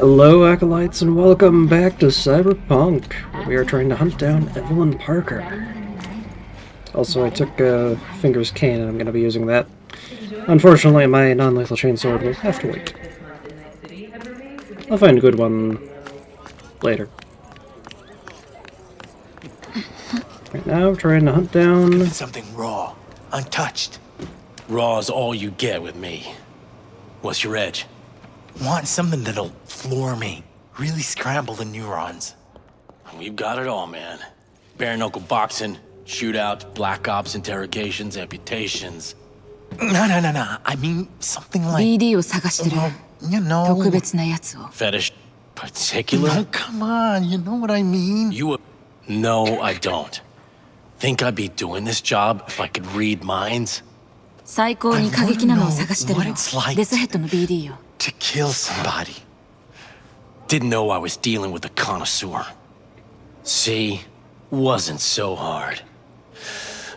Hello, Acolytes, and welcome back to Cyberpunk, where we are trying to hunt down Evelyn Parker. Also, I took Finger's cane, and I'm going to be using that. Unfortunately, my non-lethal chainsword will have to wait. I'll find a good one later. Right now, we're trying to hunt down... Something raw, untouched. Raw's all you get with me. What's your edge? Want something that'll floor me, really scramble the neurons. We've got it all, man. Bare knuckle boxing, shootouts, black ops, interrogations, amputations. No. I mean something like... BD を探してる。You know... 特別なやつを。 Fetish particular? No, come on, you know what I mean? No, I don't. Think I'd be doing this job if I could read minds? 最高に過激なのを探してるの。 What it's like デスヘッドの BD よ。 To kill somebody. Didn't know I was dealing with a connoisseur. See? Wasn't so hard.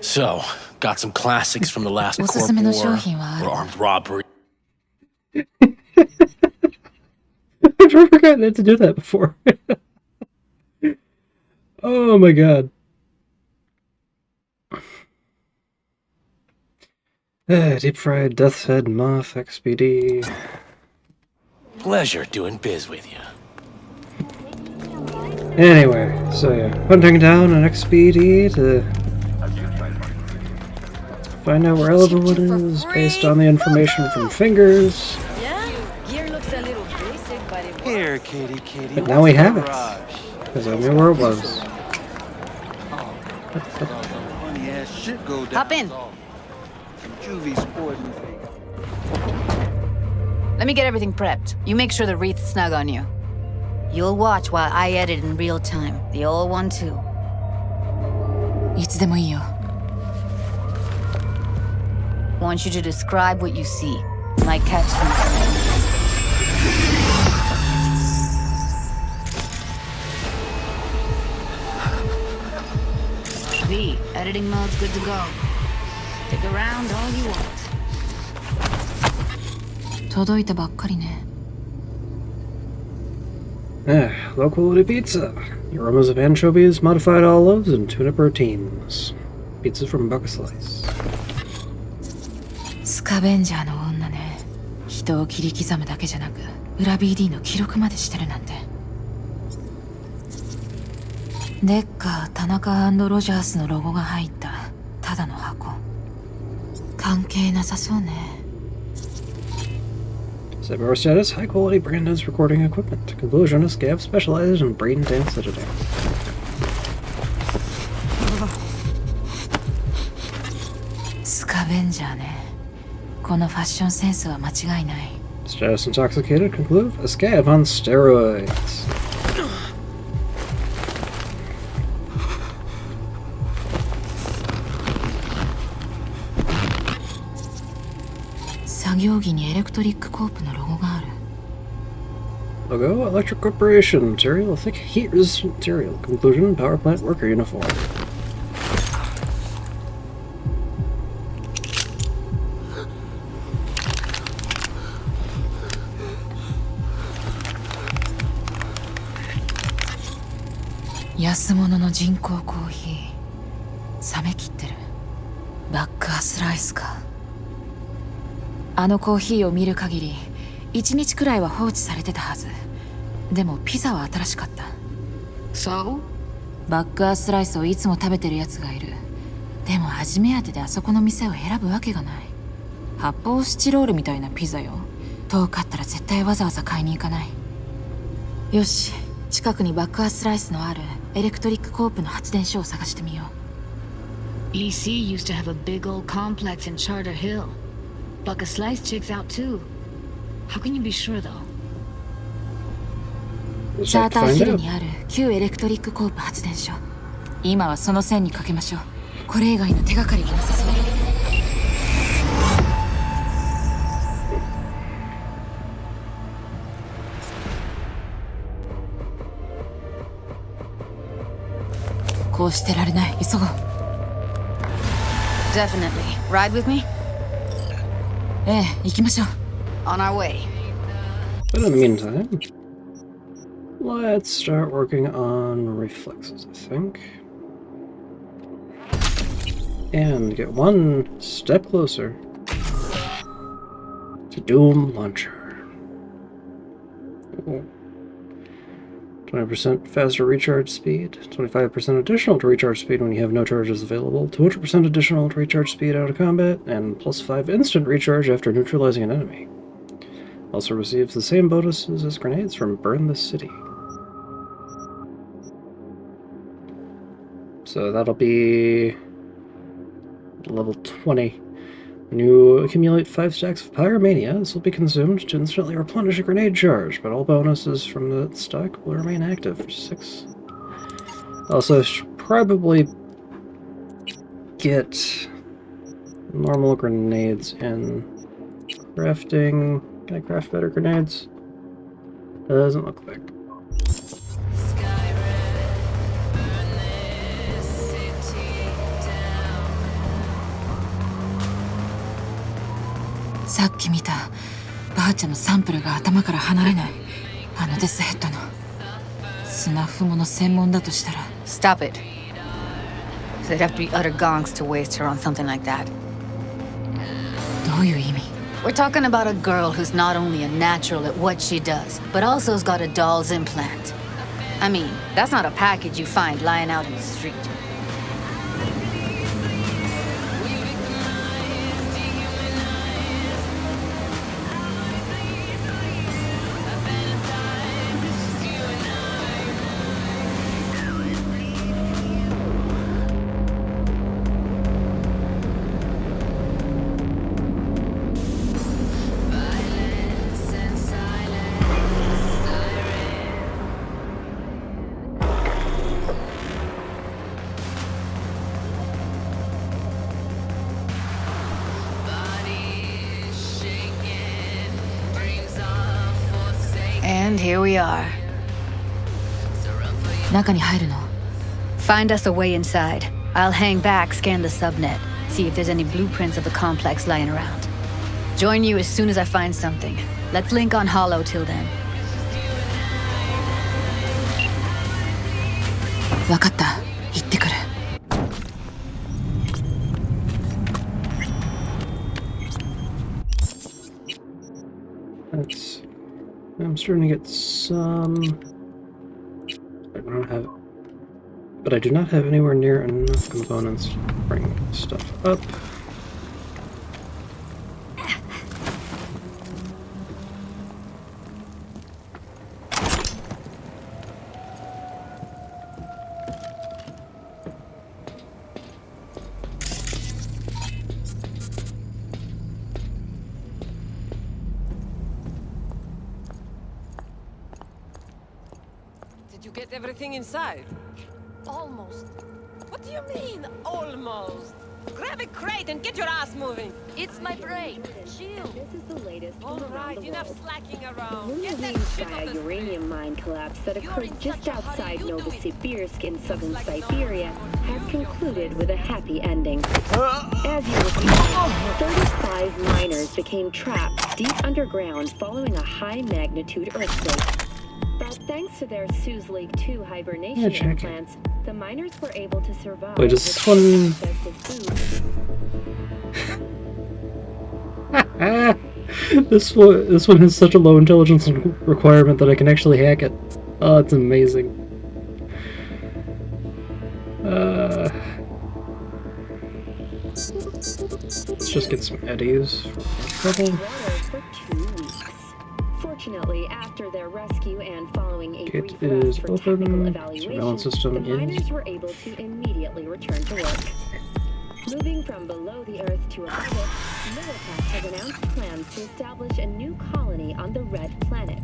So, got some classics from the last Cold War, or armed robbery. I've never forgotten to do that before. Oh my god. Deep fried death's head moth XPD. Pleasure doing biz with you. Anyway, so yeah, hunting down an XPD to find out where Evelyn is based on the information from Fingers. Here, kitty. But now we have it, because I knew where it was. Hop in. Let me get everything prepped. You make sure the wreath's snug on you. You'll watch while I edit in real time. The old one too. いつでもいいよ. Want you to describe what you see. Might catch some. V, editing mode's good to go. Stick around all you want. 届いたばっかりね. Low quality pizza. Aromas of anchovies, modified olives, and tuna proteins. Pizza from Buck Slice. スカベンジャーの女ね。人を切り刻むだけじゃなく、裏 BD の記録までしてるなんて。デッカー、田中&ロジャースのロゴが入ったただの箱。関係なさそうね。Cyber status, high quality Brandon's recording equipment. Conclusion, a scav specializes in brain dance editing. スカベンジャーね。このファッションセンスは間違いない。Status intoxicated, conclude, a scav on steroids. 作業着にエレクトリックコープのロゴがある。 Logo, Electric Corporation. Material, thick heat-resistant material. Conclusion, power plant worker uniform. "安物の人工コーヒー。冷めきってる。バックアスライスか。あのコーヒーを見る限り、1日くらいは放置されてたはず。でもピザは新しかった。そう？バックアスライスをいつも食べてるやつがいる。でも味目当てであそこの店を選ぶわけがない。発泡スチロールみたいなピザよ。遠かったら絶対わざわざ買いに行かない。よし、近くにバックアスライスのあるエレクトリックコープの発電所を探してみよう。EC used to have a big old complex in Charter Hill. Buck a Slice checks out too. How can you be sure though? チャーターヒルにある旧エレクトリックコープ発電所。今はその線にかけましょう。これ以外の手がかりはなさそう。こうしてられない。急ごう。Definitely. Ride with me? ええ、行きましょう。On our way. But in the meantime... Let's start working on reflexes, I think. And get one step closer to Doom Launcher. Ooh. 20% faster recharge speed, 25% additional to recharge speed when you have no charges available, 200% additional to recharge speed out of combat, and plus 5 instant recharge after neutralizing an enemy. Also receives the same bonuses as grenades from Burn the City. So that'll be level 20. When you accumulate 5 stacks of Pyromania, this will be consumed to instantly replenish a grenade charge, but all bonuses from the stock will remain active for 6. Also, I should probably get normal grenades in crafting. Can I craft better grenades? Doesn't look like. さっき見たばあちゃんのサンプルが頭から離れない。あのデスヘッドのスナフもの専門だとしたら。 Stop it. They'd have to be utter gonks to waste her on something like that. どういう意味？ We're talking about a girl who's not only a natural at what she does, but also has got a doll's implant. I mean, that's not a package you find lying out in the street. And here we are. 中に入るの？ Find us a way inside. I'll hang back, scan the subnet, see if there's any blueprints of the complex lying around. Join you as soon as I find something. Let's link on Hollow till then. 分かった。行ってくる。 That's... I'm starting to get some... I don't have... But I do not have anywhere near enough components to bring stuff up. Did you get everything inside? Almost. What do you mean, almost? Grab a crate and get your ass moving. It's my brain. Chill. This is the latest All from around right, the enough world. slacking The around. Get that Lunar shit off the uranium screen. mine collapse that You're occurred in just such a hurry, outside you do it. Novosibirsk in southern Looks like no Siberia one's has gonna do your concluded place. with a happy ending. As you recall, 35 miners became trapped deep underground following a high-magnitude earthquake. But thanks to their Suez Lake 2 hibernation Yeah, check. implants, the miners were able to survive. Wait, is with this one- access to food. This one has such a low intelligence requirement that I can actually hack it. Oh, it's amazing. Let's just get some eddies for trouble. Water for 2 weeks. Fortunately, after their rescue and following a Gate brief rest is for open. technical evaluation, Surveillance system the is- miners were able to immediately return to work. Moving from below the Earth to above it, Militas has announced plans to establish a new colony on the Red Planet.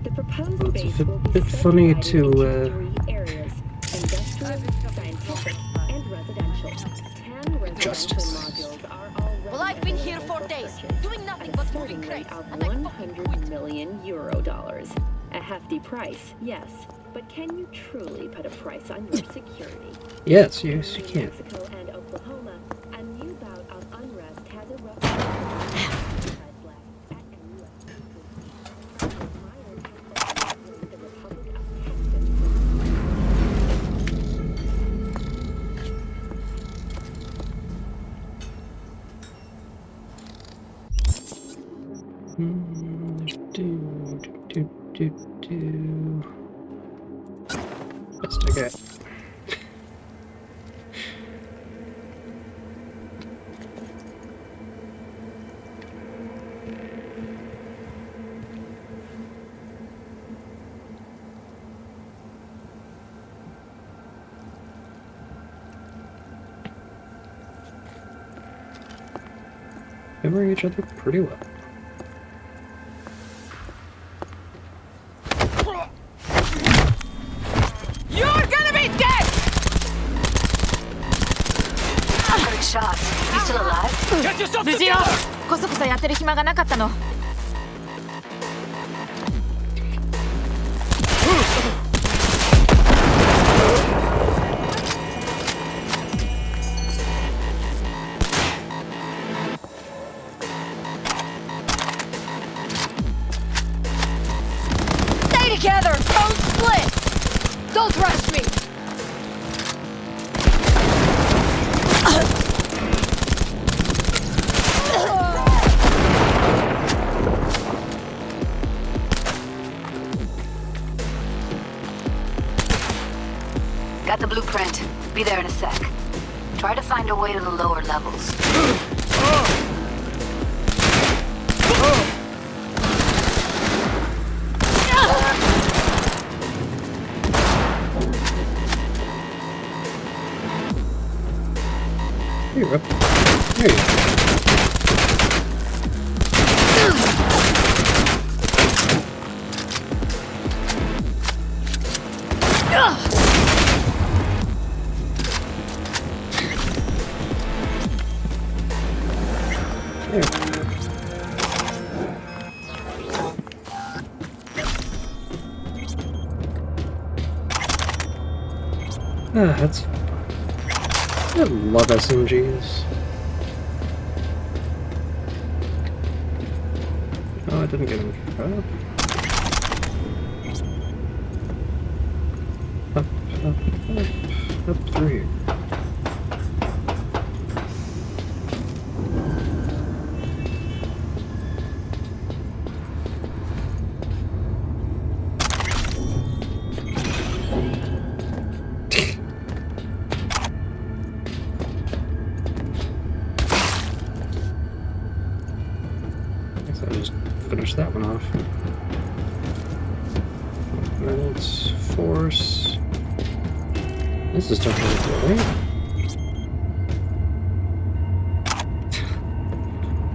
The proposed Well, it's a base bit- will be bit funny subdivided to, into 3 areas: industrial, scientific, and residential. 10 residential Justice. modules are already Well, I've been here available for for days, purchase doing nothing at a but starting moving rate crates, of and I fucking quit. €100 million. A hefty price, yes, but can you truly put a price on your security? Yes, you In can. Mexico and Oklahoma, a new bout of unrest has erupted. The Republic of Best I got. Covering each other pretty well. You're gonna be dead! Good shot. You still alive? Get yourself 無事よ together! こそこそやってる暇がなかったの Stay together! Don't split! Don't rush me! Got the blueprint. Be there in a sec. Try to find a way to the lower levels. Here you go. There you go. There. Ah, that's fun. I love SMGs. Oh, I didn't get him. Up through here. Guess I just finished that one off. Minutes, force. This is starting to go right.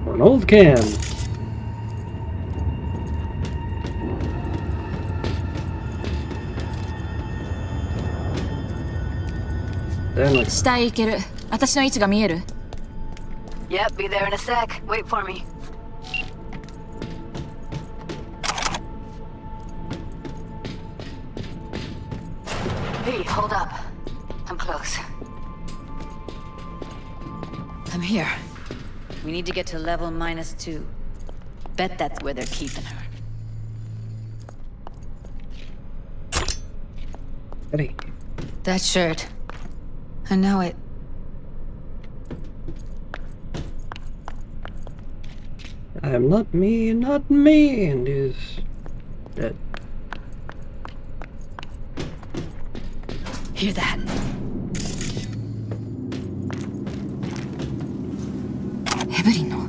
For an old can. Then let's 下へ行ける私の位置が見える Yep, be there in a sec. Wait for me. Hey, hold up. I'm close. I'm here We need to get to level -2. Bet that's where they're keeping her. Eddie. That shirt I know it I am not me, and is dead. Hear that? Evelyn の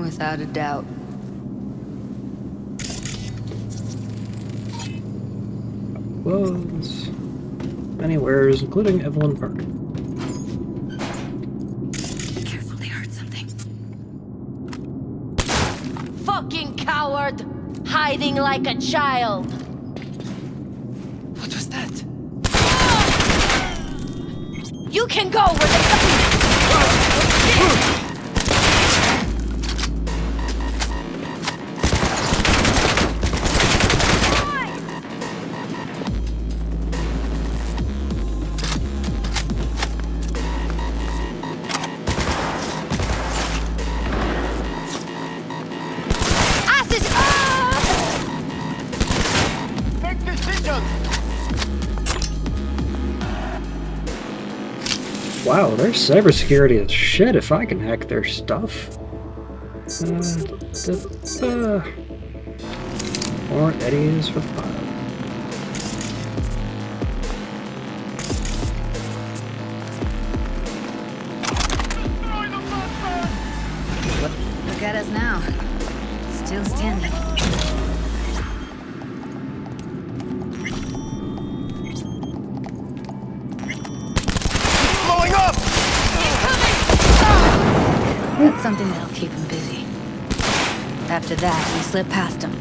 Without a doubt. Clothes. Many wearers, including Evelyn Parker. Careful, they heard something Fucking coward! Hiding like a child! What was that? You can go where they Make decisions! Wow, their cybersecurity is shit if I can hack their stuff. More eddies for the pile. Look at us now. Still standing. Blowing up! That's something that'll keep him busy. After that, we slip past him.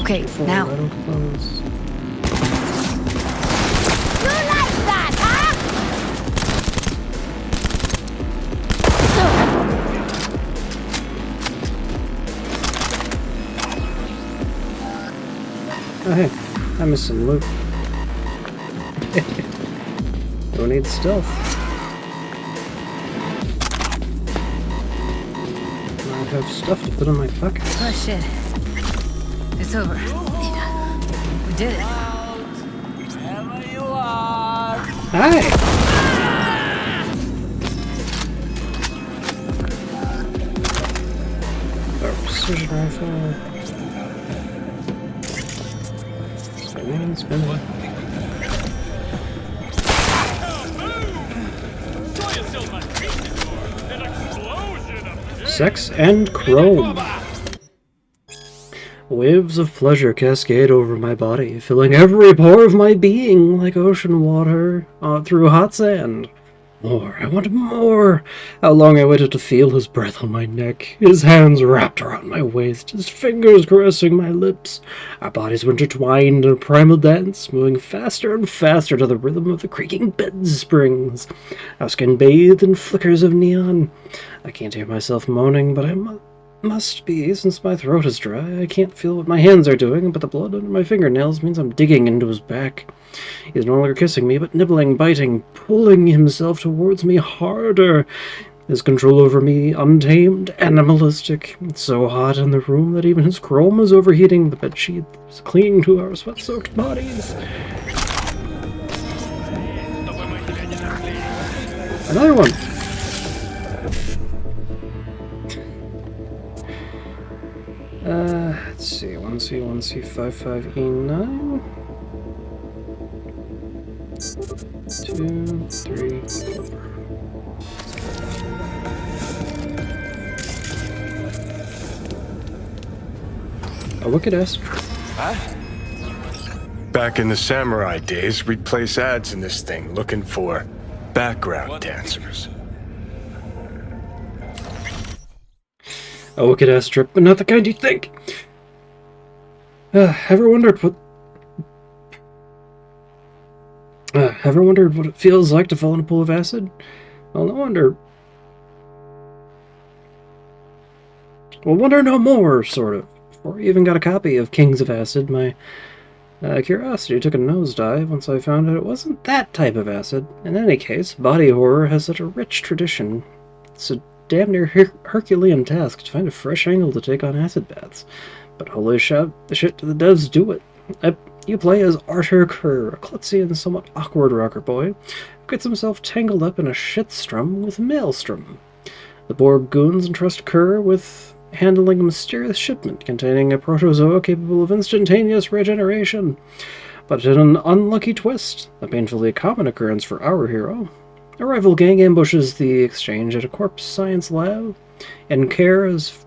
Okay, now. Rattle close. Oh hey, I missed some loot. Don't need stealth. I have stuff to put in my pockets. Oh shit. It's over. We did it. Wherever you are. Hi! Our precision rifle. Spinning. Sex and chrome. Waves of pleasure cascade over my body, filling every pore of my being like ocean water through hot sand. More, I want more. How long I waited to feel his breath on my neck, his hands wrapped around my waist, his fingers caressing my lips. Our bodies were intertwined in a primal dance, moving faster and faster to the rhythm of the creaking bed springs. Our skin bathed in flickers of neon. I can't hear myself moaning, but I must be, since my throat is dry. I can't feel what my hands are doing, but the blood under my fingernails means I'm digging into his back. He's no longer kissing me, but nibbling, biting, pulling himself towards me harder. His control over me, untamed, animalistic. It's so hot in the room that even his chrome is overheating. The bedsheet is clinging to our sweat-soaked bodies. Another one! Let's see, 1C, 1C, 55E9. 2, 3, 4. A wicked ass. Back in the samurai days, we'd place ads in this thing looking for background dancers. A wicked ass trip, but not the kind you think. Ever wondered what it feels like to fall in a pool of acid? Well, no wonder. Well, wonder no more, sort of. Before I even got a copy of Kings of Acid, my curiosity took a nosedive once I found out it wasn't that type of acid. In any case, body horror has such a rich tradition. It's a damn near Herculean task to find a fresh angle to take on acid baths. But holy shit, the devs do it. You play as Arthur Kerr, a klutzy and somewhat awkward rocker boy who gets himself tangled up in a shitstrum with Maelstrom. The Borg goons entrust Kerr with handling a mysterious shipment containing a protozoa capable of instantaneous regeneration. But in an unlucky twist, a painfully common occurrence for our hero, a rival gang ambushes the exchange at a corpse science lab, and Kerr is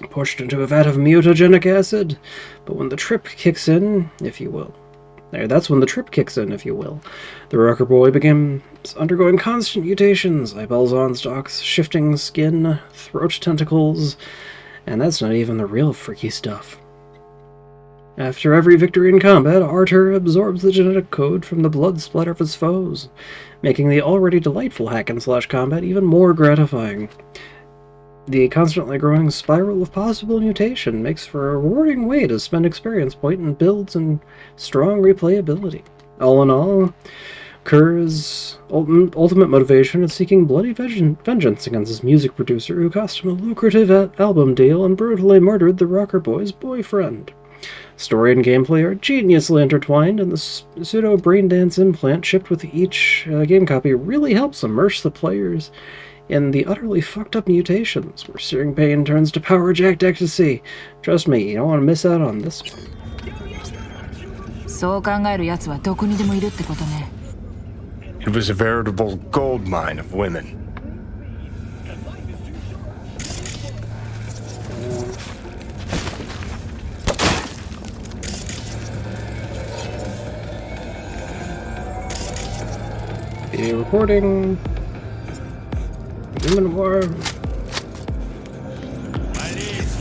pushed into a vat of mutagenic acid. But when the trip kicks in, if you will. That's when the trip kicks in, if you will. The rocker boy begins undergoing constant mutations, eyeballs on stalks, shifting skin, throat tentacles, and that's not even the real freaky stuff. After every victory in combat, Arthur absorbs the genetic code from the blood splatter of his foes, making the already delightful hack-and-slash combat even more gratifying. The constantly growing spiral of possible mutation makes for a rewarding way to spend experience point and builds and strong replayability. All in all, Kerr's ultimate motivation is seeking bloody vengeance against his music producer who cost him a lucrative album deal and brutally murdered the rocker boy's boyfriend. Story and gameplay are geniusly intertwined, and the pseudo-braindance implant shipped with each game copy really helps immerse the players in the utterly fucked up mutations, where searing pain turns to power-jacked ecstasy. Trust me, you don't want to miss out on this one. そう考える奴はどこにでもいるってことね。It was a veritable gold mine of women. Video recording. Human war.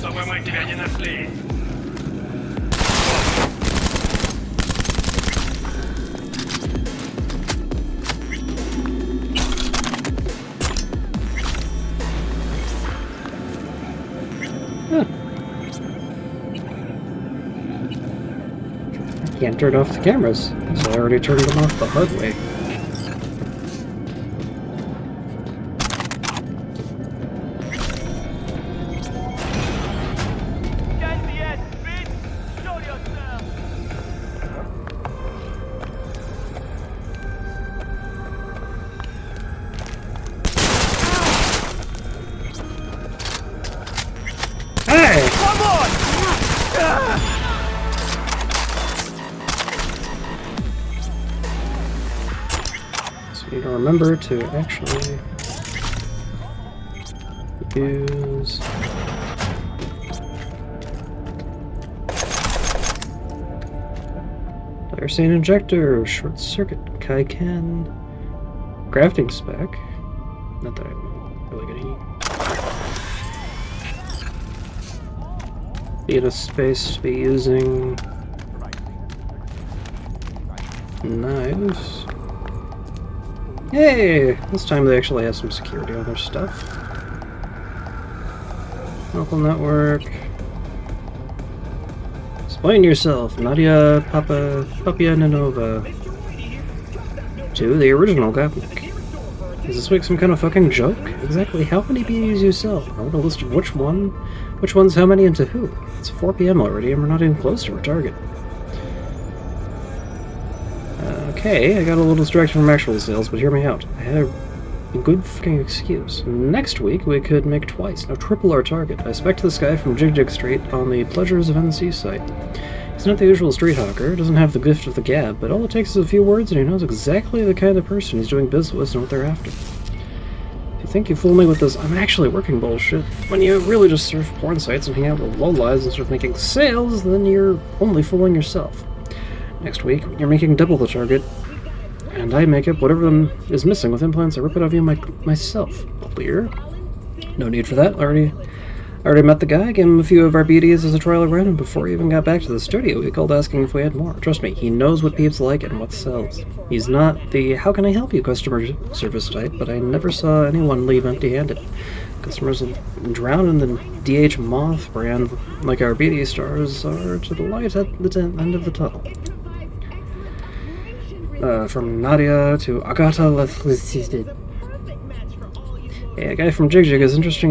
Чтобы мы тебя не нашли. Can't turn off the cameras, so I already turned them off the hard way. Hey! Come on! So you need to remember to actually use Tyrosine injector, short circuit, Kaikan, crafting spec. Not that I'm really gonna eat. Be in a space to be using knives. Hey! This time they actually have some security on their stuff. Local network. Explain yourself, Nadia Papia Nanova. To the original Gopnik. Is this week some kind of fucking joke? Exactly how many BDs you sell? I want a list of which one's how many and to who. It's 4 p.m. already and we're not even close to our target. Okay, I got a little distracted from actual sales, but hear me out. I had a good fucking excuse. Next week we could make twice, no triple our target. I expect this guy from Jig Street on the Pleasures of NC site. He's not the usual street hawker, doesn't have the gift of the gab, but all it takes is a few words and he knows exactly the kind of person he's doing business with and what they're after. If you think you fool me with this I'm actually working bullshit, when you really just surf porn sites and hang out with lowlives instead of making sales, then you're only fooling yourself. Next week, when you're making double the target, and I make up whatever is missing with implants, I rip it off you myself. Clear? No need for that. I already met the guy, gave him a few of our BDs as a trial run, and before he even got back to the studio, he called asking if we had more. Trust me, he knows what peeps like and what sells. He's not the how can I help you customer service type, but I never saw anyone leave empty-handed. Customers will drown in the DH Moth brand like our BD stars are to the light at the end of the tunnel. From Nadia to Agata Hey, a guy from Jig is interested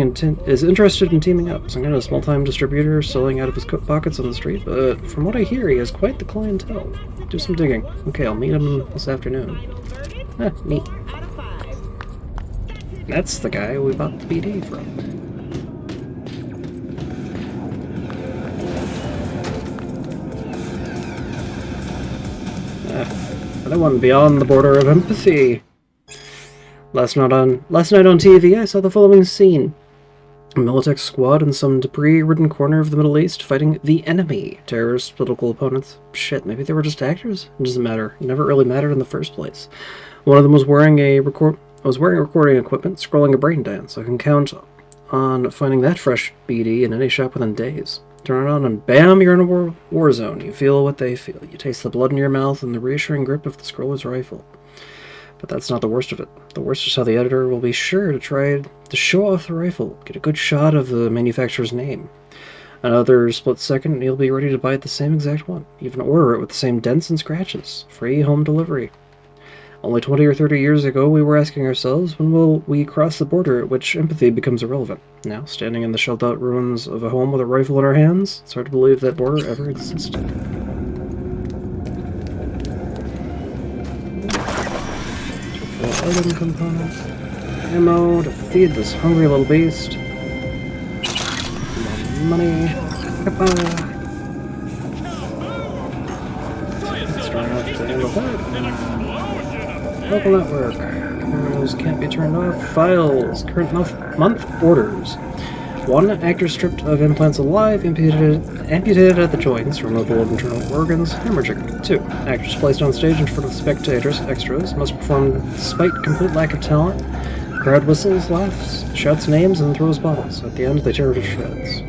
in teaming up. Some kind of small-time distributor selling out of his coat pockets on the street, but from what I hear, he has quite the clientele. Do some digging. Okay, I'll meet him this afternoon. Neat. That's the guy we bought the BD from. Another one beyond the border of empathy. Last night on TV, I saw the following scene. A Militech squad in some debris-ridden corner of the Middle East fighting the enemy, terrorists, political opponents. Shit, maybe they were just actors? It doesn't matter. It never really mattered in the first place. One of them was wearing recording equipment, scrolling a brain dance. I can count on finding that fresh BD in any shop within days. Turn it on and bam, you're in a war zone. You feel what they feel. You taste the blood in your mouth and the reassuring grip of the scroller's rifle. But that's not the worst of it. The worst is how the editor will be sure to try to show off the rifle, get a good shot of the manufacturer's name. Another split second and you'll be ready to buy the same exact one. Even order it with the same dents and scratches. Free home delivery. Only 20 or 30 years ago, we were asking ourselves, when will we cross the border at which empathy becomes irrelevant? Now, standing in the shelled-out ruins of a home with a rifle in our hands, it's hard to believe that border ever existed. Item component. ammo to feed this hungry little beast. More money. Kappa. Starting off to handle that. Local network. Cameras can't be turned off. Files. Current month orders. 1. Actor stripped of implants alive, amputated at the joints, removal of internal organs, hemorrhaging. 2. Actors placed on stage in front of spectators, extras, must perform despite complete lack of talent. Crowd whistles, laughs, shouts names, and throws bottles. At the end, they tear to shreds.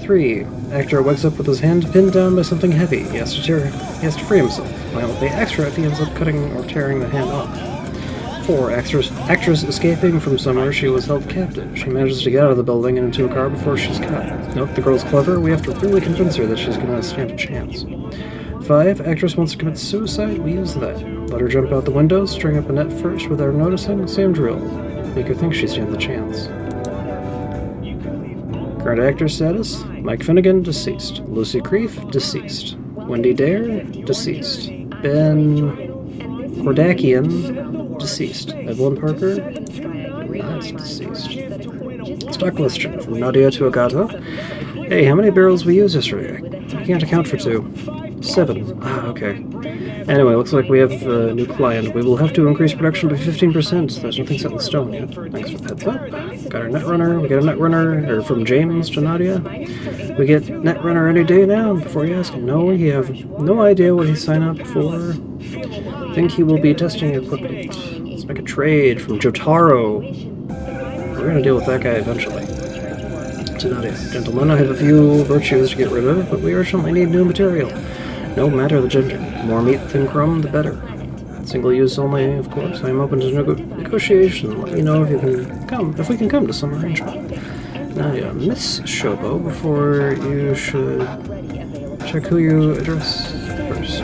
3. Actor wakes up with his hand pinned down by something heavy. He has to free himself. Violently extra if he ends up cutting or tearing the hand off. 4. Actress escaping from somewhere she was held captive. She manages to get out of the building and into a car before she's caught. Note, the girl's clever. We have to really convince her that she's going to stand a chance. 5. Actress wants to commit suicide. We use that. Let her jump out the window, string up a net first without noticing. Same drill. Make her think she stands a chance. Current actor status: Mike Finnegan, deceased. Lucy Creef, deceased. Wendy Dare, deceased. Ben Kordakian, deceased. Evelyn Parker, not deceased. Stock question from Nadia to Agata. Hey, how many barrels we used yesterday? I can't account for 2. 7. Ah, okay. Anyway, looks like we have a new client. We will have to increase production by 15%. There's nothing set in stone yet. Thanks for the heads up. Got our netrunner. We got a netrunner, or from James to Nadia. We get netrunner any day now. Before you ask, no, you have no idea what he signed up for. Think he will be testing equipment. Let's make a trade from Jotaro. We're gonna deal with that guy eventually. To Nadia. Gentlemen, I have a few virtues to get rid of, but we urgently need new material. No matter the gender. More meat than crumb, the better. Single use only, of course. I am open to negotiation. Let me know if you can come, if we can come to some arrangement. Nadia, Miss Shobo, before you should check who you address first.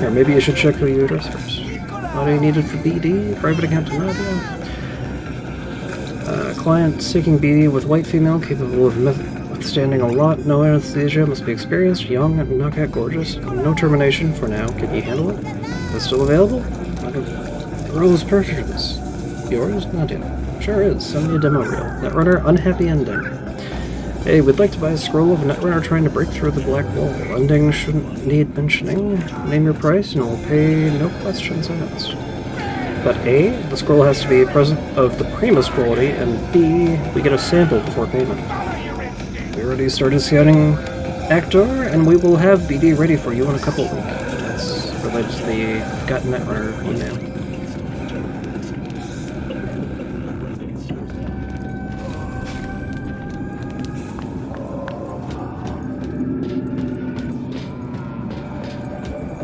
Or maybe you should check who you address first. Nadia needed for BD, private account to Nadia. Client seeking BD with white female capable of withstanding a lot. No anesthesia, must be experienced, young, and knockout gorgeous. No termination for now. Can you handle it? Is it still available? Rose purchase. Yours? Nadia. Sure is. Send me a demo reel. Netrunner, unhappy ending. Hey, we'd like to buy a scroll of a netrunner trying to break through the black wall. Ending shouldn't need mentioning. Name your price and we'll pay no questions asked. But A, the scroll has to be present of the primus quality, and B, we get a sample before payment. We already started scouting Actor, and we will have BD ready for you in a couple of weeks. That's related to the Got Netrunner email.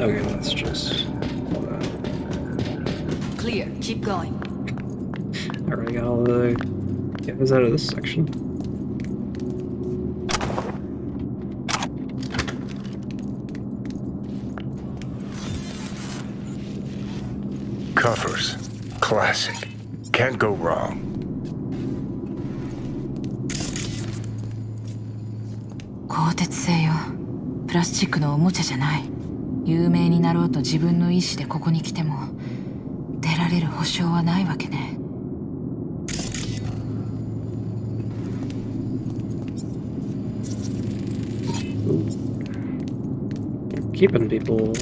Okay, let's just... Clear. Keep going. Alright, got all the guys out of this section. Covers. Classic. Can't go wrong. 鋼鉄製よ。プラスチックのおもちゃじゃない。有名になろうと自分の意思でここに来ても出られる保証はないわけね。Keeping people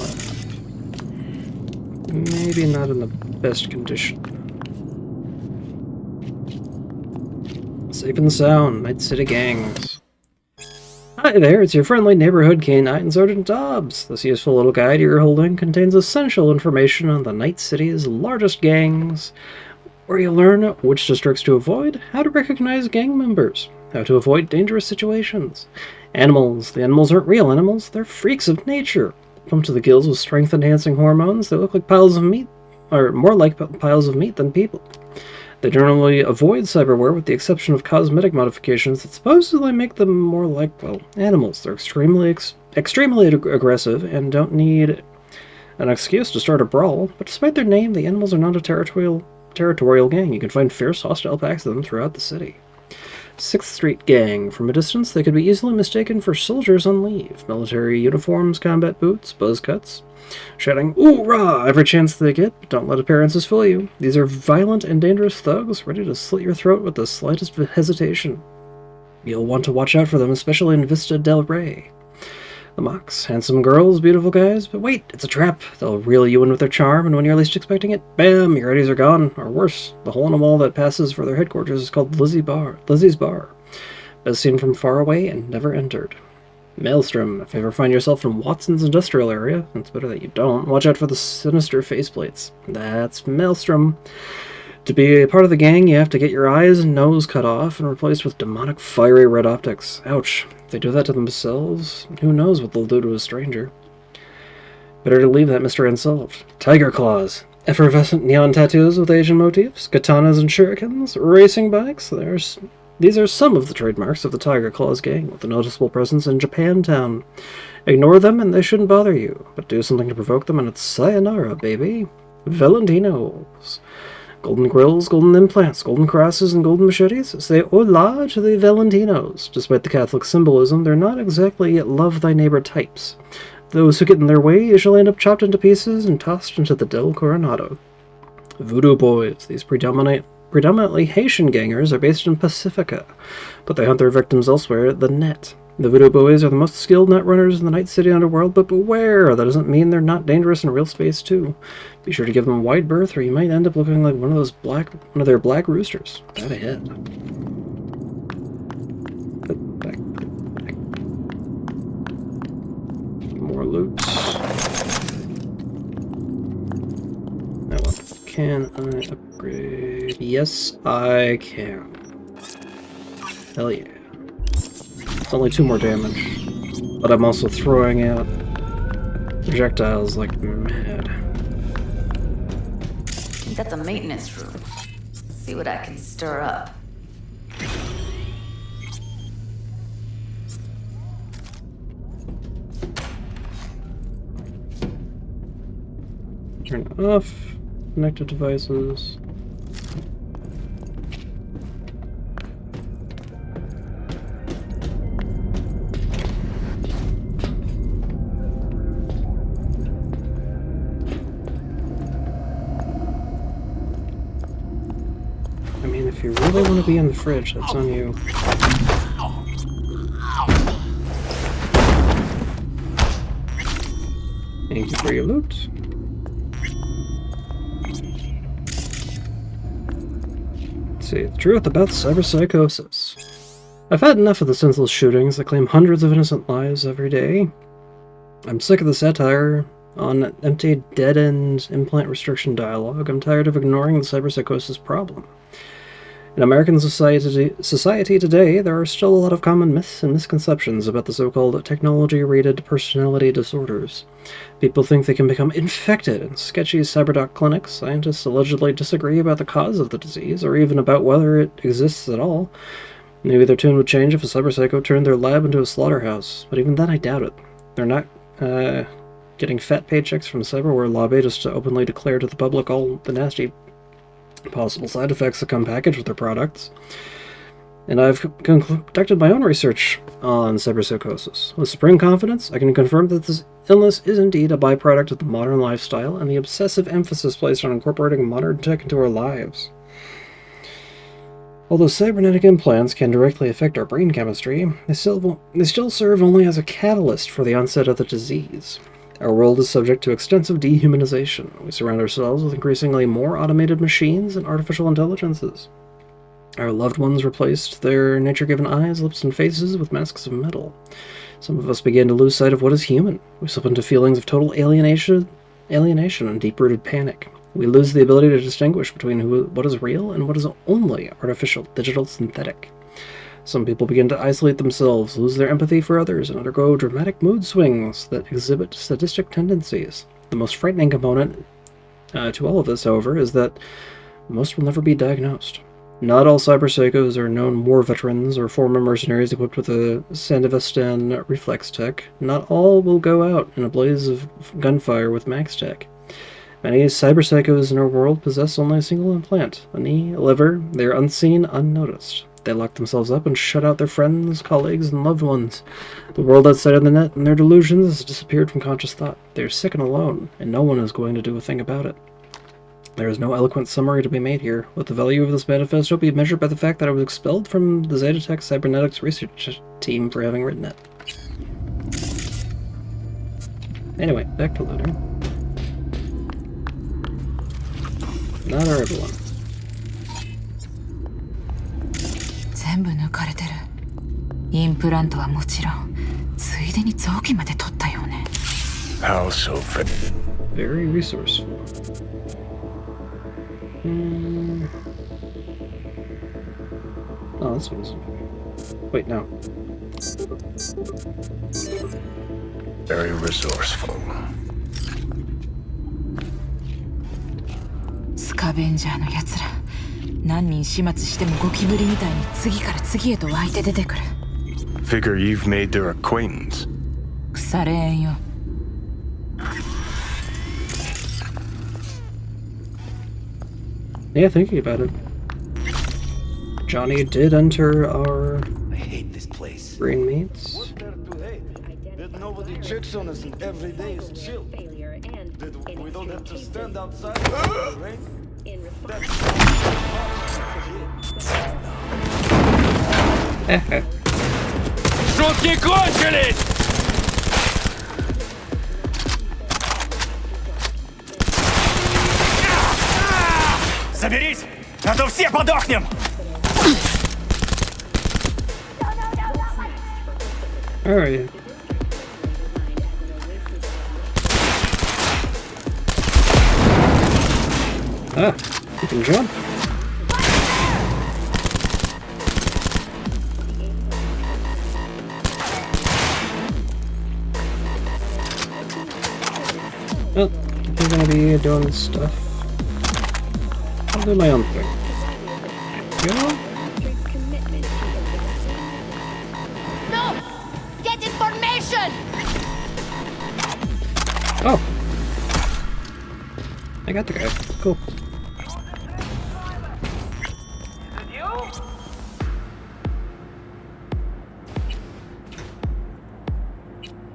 maybe not in the best condition. Safe and sound, Night City gangs. Hi there, it's your friendly neighborhood K9 Sergeant Dobbs. This useful little guide you're holding contains essential information on the Night City's largest gangs, where you'll learn which districts to avoid, how to recognize gang members, how to avoid dangerous situations. Animals. The animals aren't real animals, they're freaks of nature. Pumped to the gills with strength-enhancing hormones, they look like piles of meat, or more like piles of meat than people. They generally avoid cyberware with the exception of cosmetic modifications that supposedly make them more like, well, animals. They're extremely aggressive and don't need an excuse to start a brawl, but despite their name, the animals are not a territorial gang. You can find fierce, hostile packs of them throughout the city. 6th Street Gang. From a distance, they could be easily mistaken for soldiers on leave. Military uniforms, combat boots, buzz cuts. Shouting, "Oorah!" every chance they get, but don't let appearances fool you. These are violent and dangerous thugs, ready to slit your throat with the slightest hesitation. You'll want to watch out for them, especially in Vista del Rey. The Mox. Handsome girls, beautiful guys, but wait, it's a trap. They'll reel you in with their charm, and when you're least expecting it, bam, your ideas are gone. Or worse, the hole in the wall that passes for their headquarters is called Lizzie's Bar. Best seen from far away and never entered. Maelstrom. If you ever find yourself in Watson's industrial area, it's better that you don't. Watch out for the sinister faceplates. That's Maelstrom. To be a part of the gang, you have to get your eyes and nose cut off and replaced with demonic fiery red optics. Ouch. If they do that to themselves, who knows what they'll do to a stranger. Better to leave that mystery unsolved. Tiger claws. Effervescent neon tattoos with Asian motifs, katanas and shurikens, racing bikes. These are some of the trademarks of the Tiger Claws gang, with a noticeable presence in Japantown. Ignore them and they shouldn't bother you, but do something to provoke them and it's sayonara, baby. Valentinos. Golden grills, golden implants, golden crosses, and golden machetes say hola to the Valentinos. Despite the Catholic symbolism, they're not exactly love thy neighbor types. Those who get in their way usually end up chopped into pieces and tossed into the Del Coronado. Voodoo boys. These predominantly Haitian gangers are based in Pacifica, but they hunt their victims elsewhere at the net. The Voodoo Boys are the most skilled net runners in the Night City underworld, but beware, that doesn't mean they're not dangerous in real space too. Be sure to give them wide berth, or you might end up looking like one of their black roosters. Out ahead. Back. More loot. Now what? Can I upgrade? Yes, I can. Hell yeah. It's only 2 more damage, but I'm also throwing out projectiles like mad. That's a maintenance room. Let's see what I can stir up. Turn off connected devices. If you really want to be in the fridge, that's on you. Thank you for your loot. Let's see, the truth about cyberpsychosis. I've had enough of the senseless shootings that claim hundreds of innocent lives every day. I'm sick of the satire on empty, dead-end implant restriction dialogue. I'm tired of ignoring the cyberpsychosis problem. In American society today, there are still a lot of common myths and misconceptions about the so-called technology-rated personality disorders. People think they can become infected in sketchy cyberdoc clinics. Scientists allegedly disagree about the cause of the disease, or even about whether it exists at all. Maybe their tune would change if a cyberpsycho turned their lab into a slaughterhouse, but even then I doubt it. They're not getting fat paychecks from a cyberware lobby just to openly declare to the public all the nasty possible side effects that come packaged with their products. And I've conducted my own research on cyberpsychosis. With supreme confidence, I can confirm that this illness is indeed a byproduct of the modern lifestyle and the obsessive emphasis placed on incorporating modern tech into our lives. Although cybernetic implants can directly affect our brain chemistry, they still serve only as a catalyst for the onset of the disease. Our world is subject to extensive dehumanization. We surround ourselves with increasingly more automated machines and artificial intelligences. Our loved ones replaced their nature-given eyes, lips, and faces with masks of metal. Some of us begin to lose sight of what is human. We slip into feelings of total alienation and deep-rooted panic. We lose the ability to distinguish between what is real and what is only artificial, digital, synthetic. Some people begin to isolate themselves, lose their empathy for others, and undergo dramatic mood swings that exhibit sadistic tendencies. The most frightening component to all of this, however, is that most will never be diagnosed. Not all cyberpsychos are known war veterans or former mercenaries equipped with a Sandevistan reflex tech. Not all will go out in a blaze of gunfire with max tech. Many cyberpsychos in our world possess only a single implant, a knee, a liver. They are unseen, unnoticed. They locked themselves up and shut out their friends, colleagues, and loved ones. The world outside of the net and their delusions has disappeared from conscious thought. They are sick and alone, and no one is going to do a thing about it. There is no eloquent summary to be made here. Let the value of this manifesto be measured by the fact that I was expelled from the Zetatech Cybernetics research team for having written it. Anyway, back to looting. Not our Evelyn. 全部抜かれてる。インプラントはもちろん、ついでに臓器まで取ったよね。How so very resourceful. Oh, this one's... Wait, no. Very resourceful. スカベンジャーのやつら、何人始末してもゴキブリみたいに次から次へと湧いて出てくる。Figure you've made their acquaintance. 腐れ縁よ。Yeah, thinking about it. Johnny did enter our I hate this place. brain mates. What there to hate? That nobody checks on us and every day is chill. Failure and That we don't have to stand outside right? in response. Шутки кончились! Соберись, а то все подохнем! Alright. Ah, you can jump. Well, I'm gonna be doing stuff. I'll do my own thing. You know? No! Get information! Oh! I got the guy. Cool.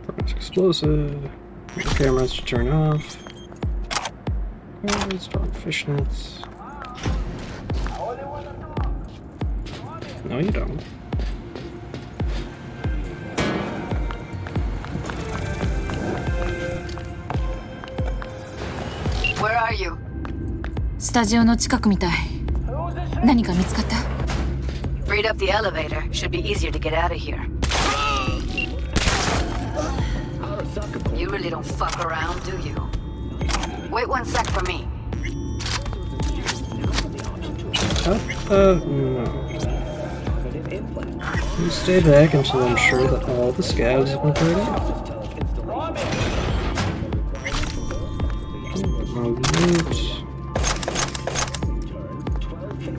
Furnace explosive. Cameras to turn off. Strong fishnets. No, you don't. Where are you? スタジオの近くみたい。何か見つかった？ Freed up the elevator. Should be easier to get out of here. You really don't fuck around, do you? Wait 1 sec for me. No. You stay back until I'm sure that all the scabs have been cleared out.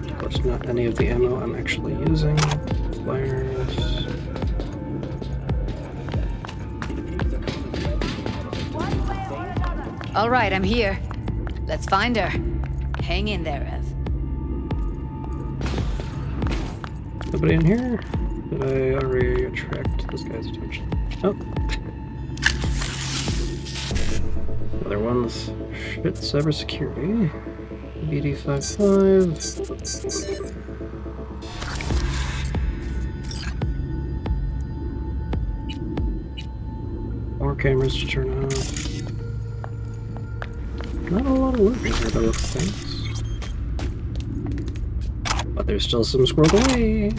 Of course, not any of the ammo I'm actually using. Flares. All right, I'm here. Let's find her. Hang in there, Ev. Nobody in here? Did I already attract this guy's attention? Oh. Another one's shit cybersecurity. BD55. More cameras to turn off. Not a lot of loot in here, though, thanks. But there's still some squirreled away.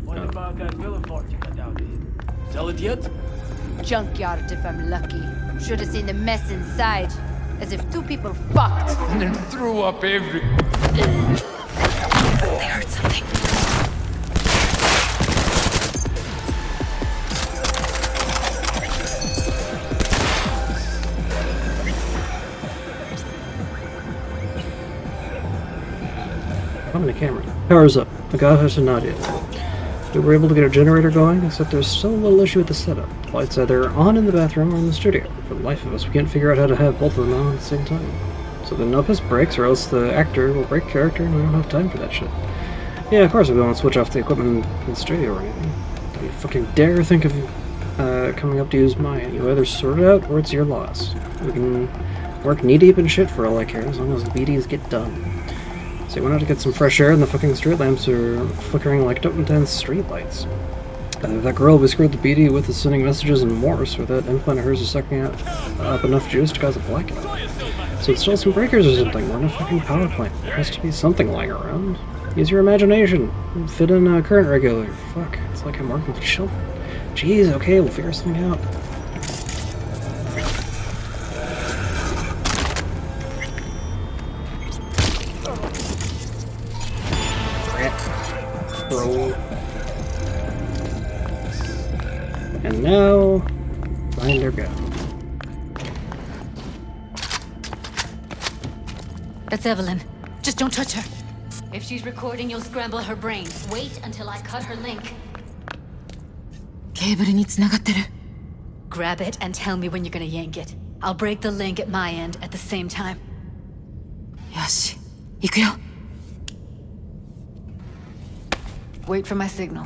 What about that villain fort you got out here? Sell it yet? Junkyard if I'm lucky. Should have seen the mess inside. As if two people fucked. And then threw up every... They heard something. How many cameras? Power's up. I got her to not yet. We were able to get a generator going, except there's still a little issue with the setup. Lights either on in the bathroom or in the studio. For the life of us, we can't figure out how to have both of them on at the same time. So then no piss breaks, or else the actor will break character, and we don't have time for that shit. Yeah, of course we won't switch off the equipment in the studio or anything. Don't you fucking dare think of coming up to use mine. You either sort it out, or it's your loss. We can work knee-deep in shit for all I care, as long as the BDs get done. So you went out to get some fresh air, and the fucking street lamps are flickering like Dogtown street lights. That girl we screwed the BD with is sending messages in Morse, or that implant of hers is sucking up enough juice to cause a blackout. So install some breakers or something. We're in a fucking power plant. There has to be something lying around. Use your imagination. Fit in a current regulator. Fuck, it's like I'm working with children. Jeez, okay, we'll figure something out. Bro. And now, find her go. That's Evelyn. Just don't touch her. If she's recording, you'll scramble her brain. Wait until I cut her link. ケーブルに繋がってる。 Grab it and tell me when you're gonna yank it. I'll break the link at my end at the same time. よし、行くよ。 Wait for my signal.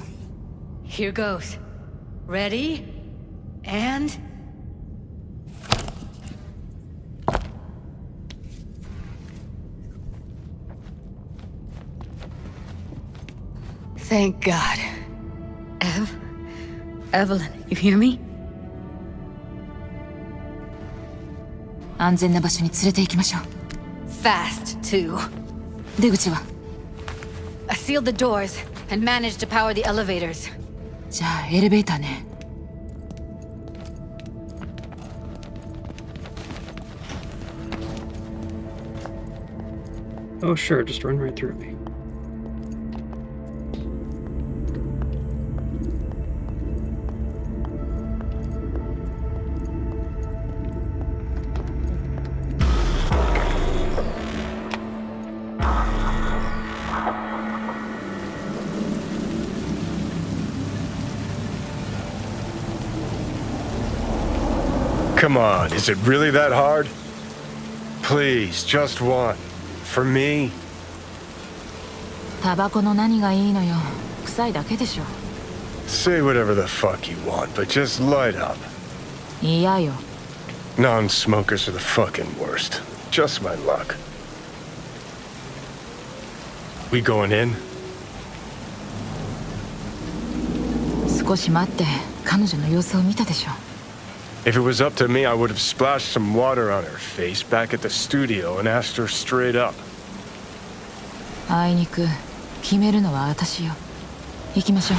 Here goes. Ready? And... Thank God. Evelyn, you hear me? 安全な場所に連れて行きましょう。 Fast, too. 出口は？ I sealed the doors and managed to power the elevators. じゃあエレベーターね。 Oh sure, just run right through me. Come on, is it really that hard? Please, just one. For me? タバコの何がいいのよ。臭いだけでしょ。 Say whatever the fuck you want, but just light up. 嫌よ。 Non-smokers are the fucking worst. Just my luck. We going in? 少し待って。彼女の様子を見たでしょ。 If it was up to me, I would have splashed some water on her face back at the studio and asked her straight up. あいにく決めるのは私よ。行きましょう。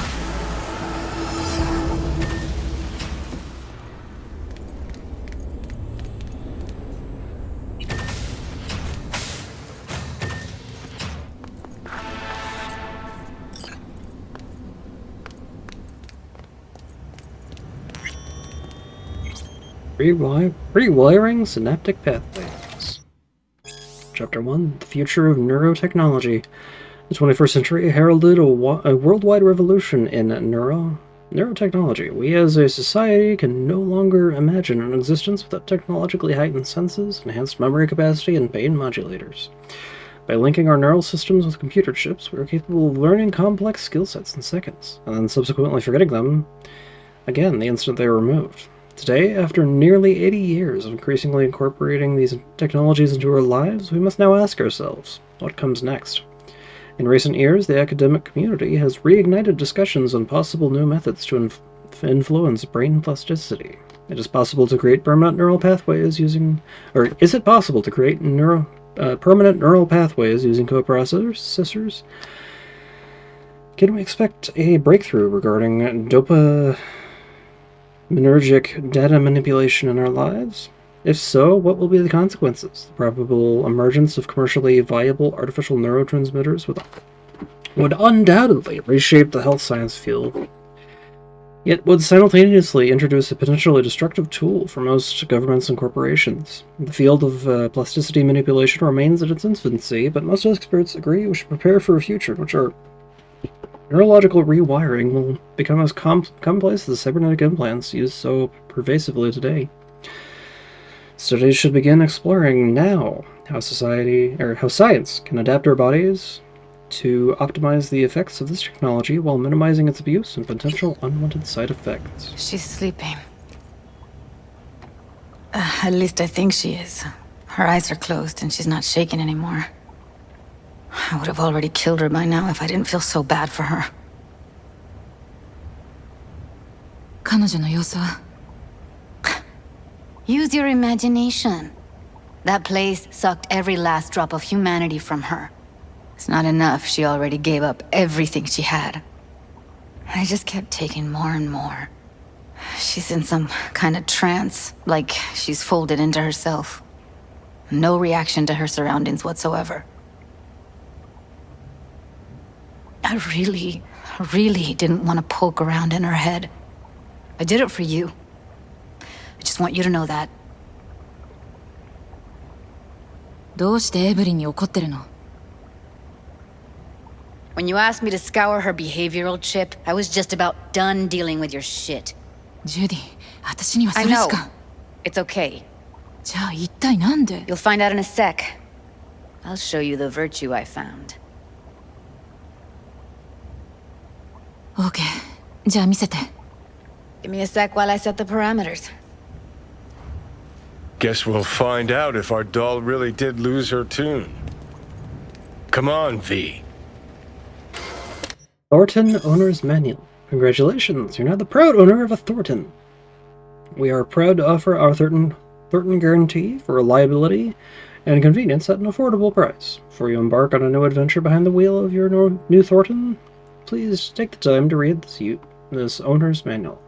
Rewiring synaptic pathways. Chapter 1: The Future of Neurotechnology. The 21st century heralded a worldwide revolution in neurotechnology. We as a society can no longer imagine an existence without technologically heightened senses, enhanced memory capacity, and pain modulators. By linking our neural systems with computer chips, we are capable of learning complex skill sets in seconds, and then subsequently forgetting them again the instant they are removed. Today, after nearly 80 years of increasingly incorporating these technologies into our lives, we must now ask ourselves, what comes next? In recent years, the academic community has reignited discussions on possible new methods to influence brain plasticity. It is possible to create permanent neural pathways using... Or is it possible to create permanent neural pathways using coprocessors? Can we expect a breakthrough regarding dopaminergic data manipulation in our lives? If so, what will be the consequences? The probable emergence of commercially viable artificial neurotransmitters would undoubtedly reshape the health science field, yet would simultaneously introduce a potentially destructive tool for most governments and corporations. The field of plasticity manipulation remains at its infancy, but most experts agree we should prepare for a future in which our neurological rewiring will become as commonplace as the cybernetic implants used so pervasively today. Studies should begin exploring now how science can adapt our bodies to optimize the effects of this technology while minimizing its abuse and potential unwanted side effects. She's sleeping. At least I think she is. Her eyes are closed and she's not shaking anymore. I would have already killed her by now if I didn't feel so bad for her. 彼女の様子は Use your imagination. That place sucked every last drop of humanity from her. It's not enough, she already gave up everything she had. I just kept taking more and more. She's in some kind of trance, like she's folded into herself. No reaction to her surroundings whatsoever. I really didn't want to poke around in her head. I did it for you. I just want you to know that. どうしてエブリンに怒ってるの When you asked me to scour her behavioral chip, I was just about done dealing with your shit. ジュディ、私にはそ I れし know. か It's okay. じゃあ一体なんで You'll find out in a sec. I'll show you the virtue I found. OK じゃあ見せて Give me a sec while I set the parameters. Guess we'll find out if our doll really did lose her tune. Come on, V. Thornton Owner's Manual. Congratulations, you're now the proud owner of a Thornton. We are proud to offer our Thornton guarantee for reliability and convenience at an affordable price. Before you embark on a new adventure behind the wheel of your new Thornton, please take the time to read this owner's manual.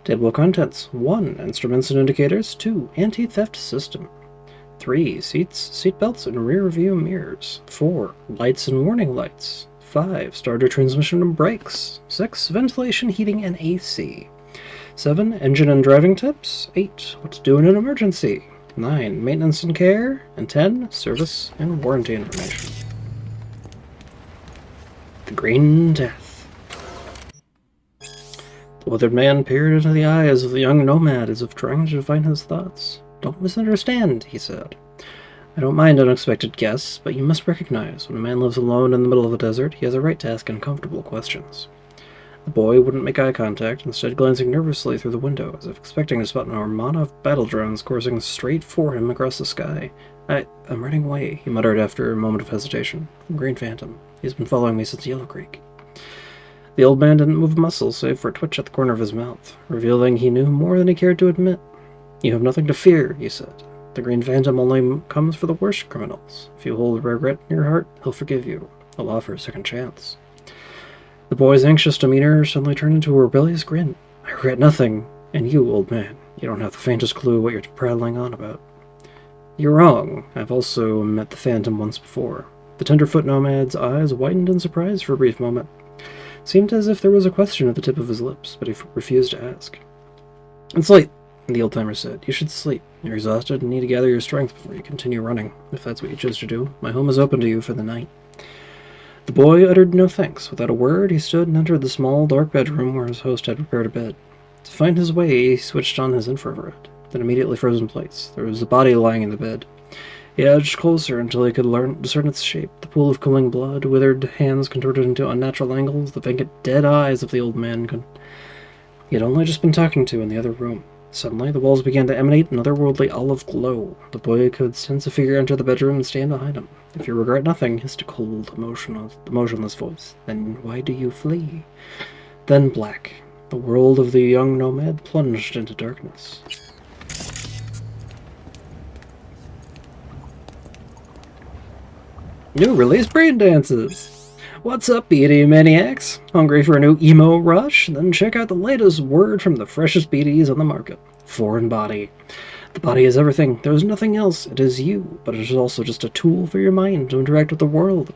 Table of contents. 1. Instruments and indicators. 2. Anti-theft system. 3. Seat belts and rear view mirrors. 4. Lights and warning lights. 5. Starter transmission and brakes. 6. Ventilation, heating, and AC. 7. Engine and driving tips. 8. What to do in an emergency. 9. Maintenance and care. And 10. Service and warranty information. The Green Death. The withered man peered into the eyes of the young nomad as if trying to define his thoughts. Don't misunderstand, he said. I don't mind unexpected guests, but you must recognize when a man lives alone in the middle of a desert, he has a right to ask uncomfortable questions. The boy wouldn't make eye contact, instead glancing nervously through the window, as if expecting to spot an armada of battle drones coursing straight for him across the sky. I'm running away, he muttered after a moment of hesitation. From Green Phantom. He's been following me since Yellow Creek. The old man didn't move a muscle save for a twitch at the corner of his mouth, revealing he knew more than he cared to admit. You have nothing to fear, he said. The Green Phantom only comes for the worst criminals. If you hold regret in your heart, he'll forgive you. He'll offer a second chance. The boy's anxious demeanor suddenly turned into a rebellious grin. I regret nothing, and you, old man, you don't have the faintest clue what you're prattling on about. You're wrong. I've also met the Phantom once before. The tenderfoot nomad's eyes widened in surprise for a brief moment. It seemed as if there was a question at the tip of his lips, but he refused to ask. It's late, the old-timer said. You should sleep. You're exhausted and need to gather your strength before you continue running. If that's what you choose to do, my home is open to you for the night. The boy uttered no thanks. Without a word, he stood and entered the small, dark bedroom where his host had prepared a bed. To find his way, he switched on his infrared, then immediately froze in place. There was a body lying in the bed. He edged closer until he could discern its shape. The pool of cooling blood, withered hands contorted into unnatural angles, the vacant, dead eyes of the old man he had only just been talking to in the other room. Suddenly, the walls began to emanate an otherworldly olive glow. The boy could sense a figure enter the bedroom and stand behind him. If you regret nothing, hissed a cold, emotionless voice, then why do you flee? Then black. The world of the young nomad plunged into darkness. New release brain dances! What's up, BD maniacs? Hungry for a new emo rush? Then check out the latest word from the freshest BDs on the market. Foreign body. The body is everything. There is nothing else. It is you, but it is also just a tool for your mind to interact with the world.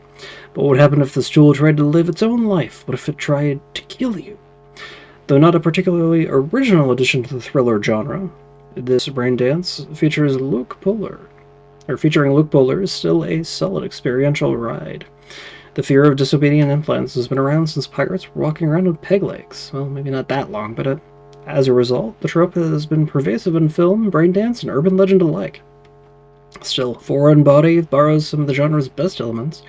But what would happen if this tool tried to live its own life? What if it tried to kill you? Though not a particularly original addition to the thriller genre, this brain dance featuring Luke Polar is still a solid experiential ride. The fear of disobedient implants has been around since pirates were walking around with peg legs. Well, maybe not that long, but as a result, the trope has been pervasive in film, brain dance, and urban legend alike. Still, Foreign Body borrows some of the genre's best elements,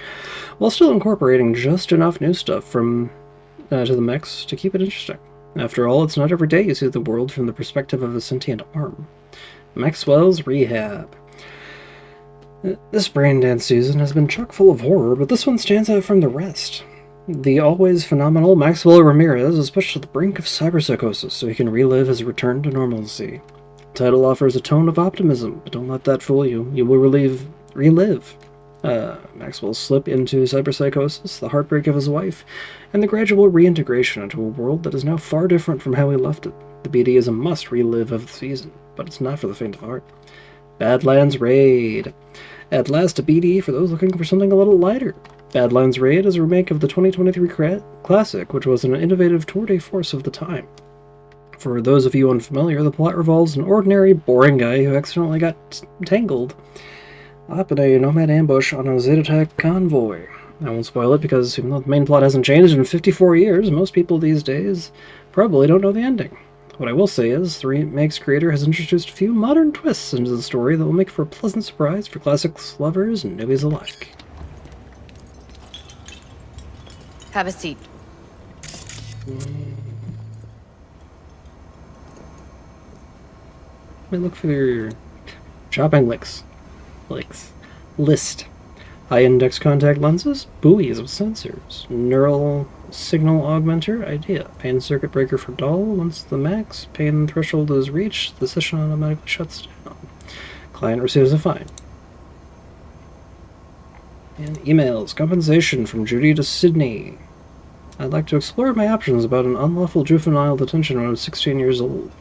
while still incorporating just enough new stuff from to the mix to keep it interesting. After all, it's not every day you see the world from the perspective of a sentient arm. Maxwell's Rehab. This brain dance season has been chock full of horror, but this one stands out from the rest. The always phenomenal Maxwell Ramirez is pushed to the brink of cyberpsychosis so he can relive his return to normalcy. The title offers a tone of optimism, but don't let that fool you. You will relive Maxwell's slip into cyberpsychosis, the heartbreak of his wife, and the gradual reintegration into a world that is now far different from how he left it. The BD is a must relive of the season, but it's not for the faint of heart. Badlands Raid. At last, a BD for those looking for something a little lighter. Badlands Raid is a remake of the 2023 classic, which was an innovative tour de force of the time. For those of you unfamiliar, the plot revolves an ordinary, boring guy who accidentally got tangled up in a nomad ambush on a Zetatech convoy. I won't spoil it because even though the main plot hasn't changed in 54 years, most people these days probably don't know the ending. What I will say is, the remake's creator has introduced a few modern twists into the story that will make for a pleasant surprise for classics lovers and newbies alike. Have a seat. Let me look for your shopping list. High-index contact lenses, buoys with sensors, neural signal augmenter, idea, pain circuit breaker for doll. Once the max pain threshold is reached, the session automatically shuts down. Client receives a fine. And emails, compensation from Judy to Sydney. I'd like to explore my options about an unlawful juvenile detention when I was 16 years old.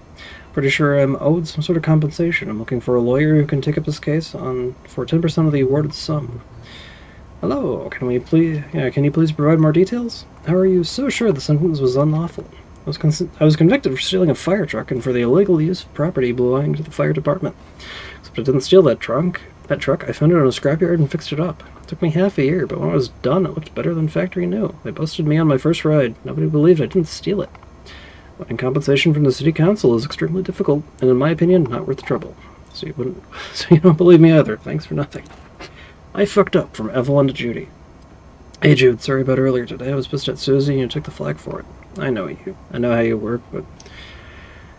Pretty sure I'm owed some sort of compensation. I'm looking for a lawyer who can take up this case for 10% of the awarded sum. Hello, can you please provide more details? How are you so sure the sentence was unlawful? I was convicted for stealing a fire truck and for the illegal use of property belonging to the fire department. Except I didn't steal that truck. I found it in a scrapyard and fixed it up. It took me half a year, but when it was done, it looked better than factory new. They busted me on my first ride. Nobody believed I didn't steal it. Wanting compensation from the city council is extremely difficult, and in my opinion, not worth the trouble. So you don't believe me either. Thanks for nothing. I fucked up, from Evelyn to Judy. Hey Jude, sorry about earlier today. I was pissed at Susie and you took the flak for it. I know you. I know how you work, but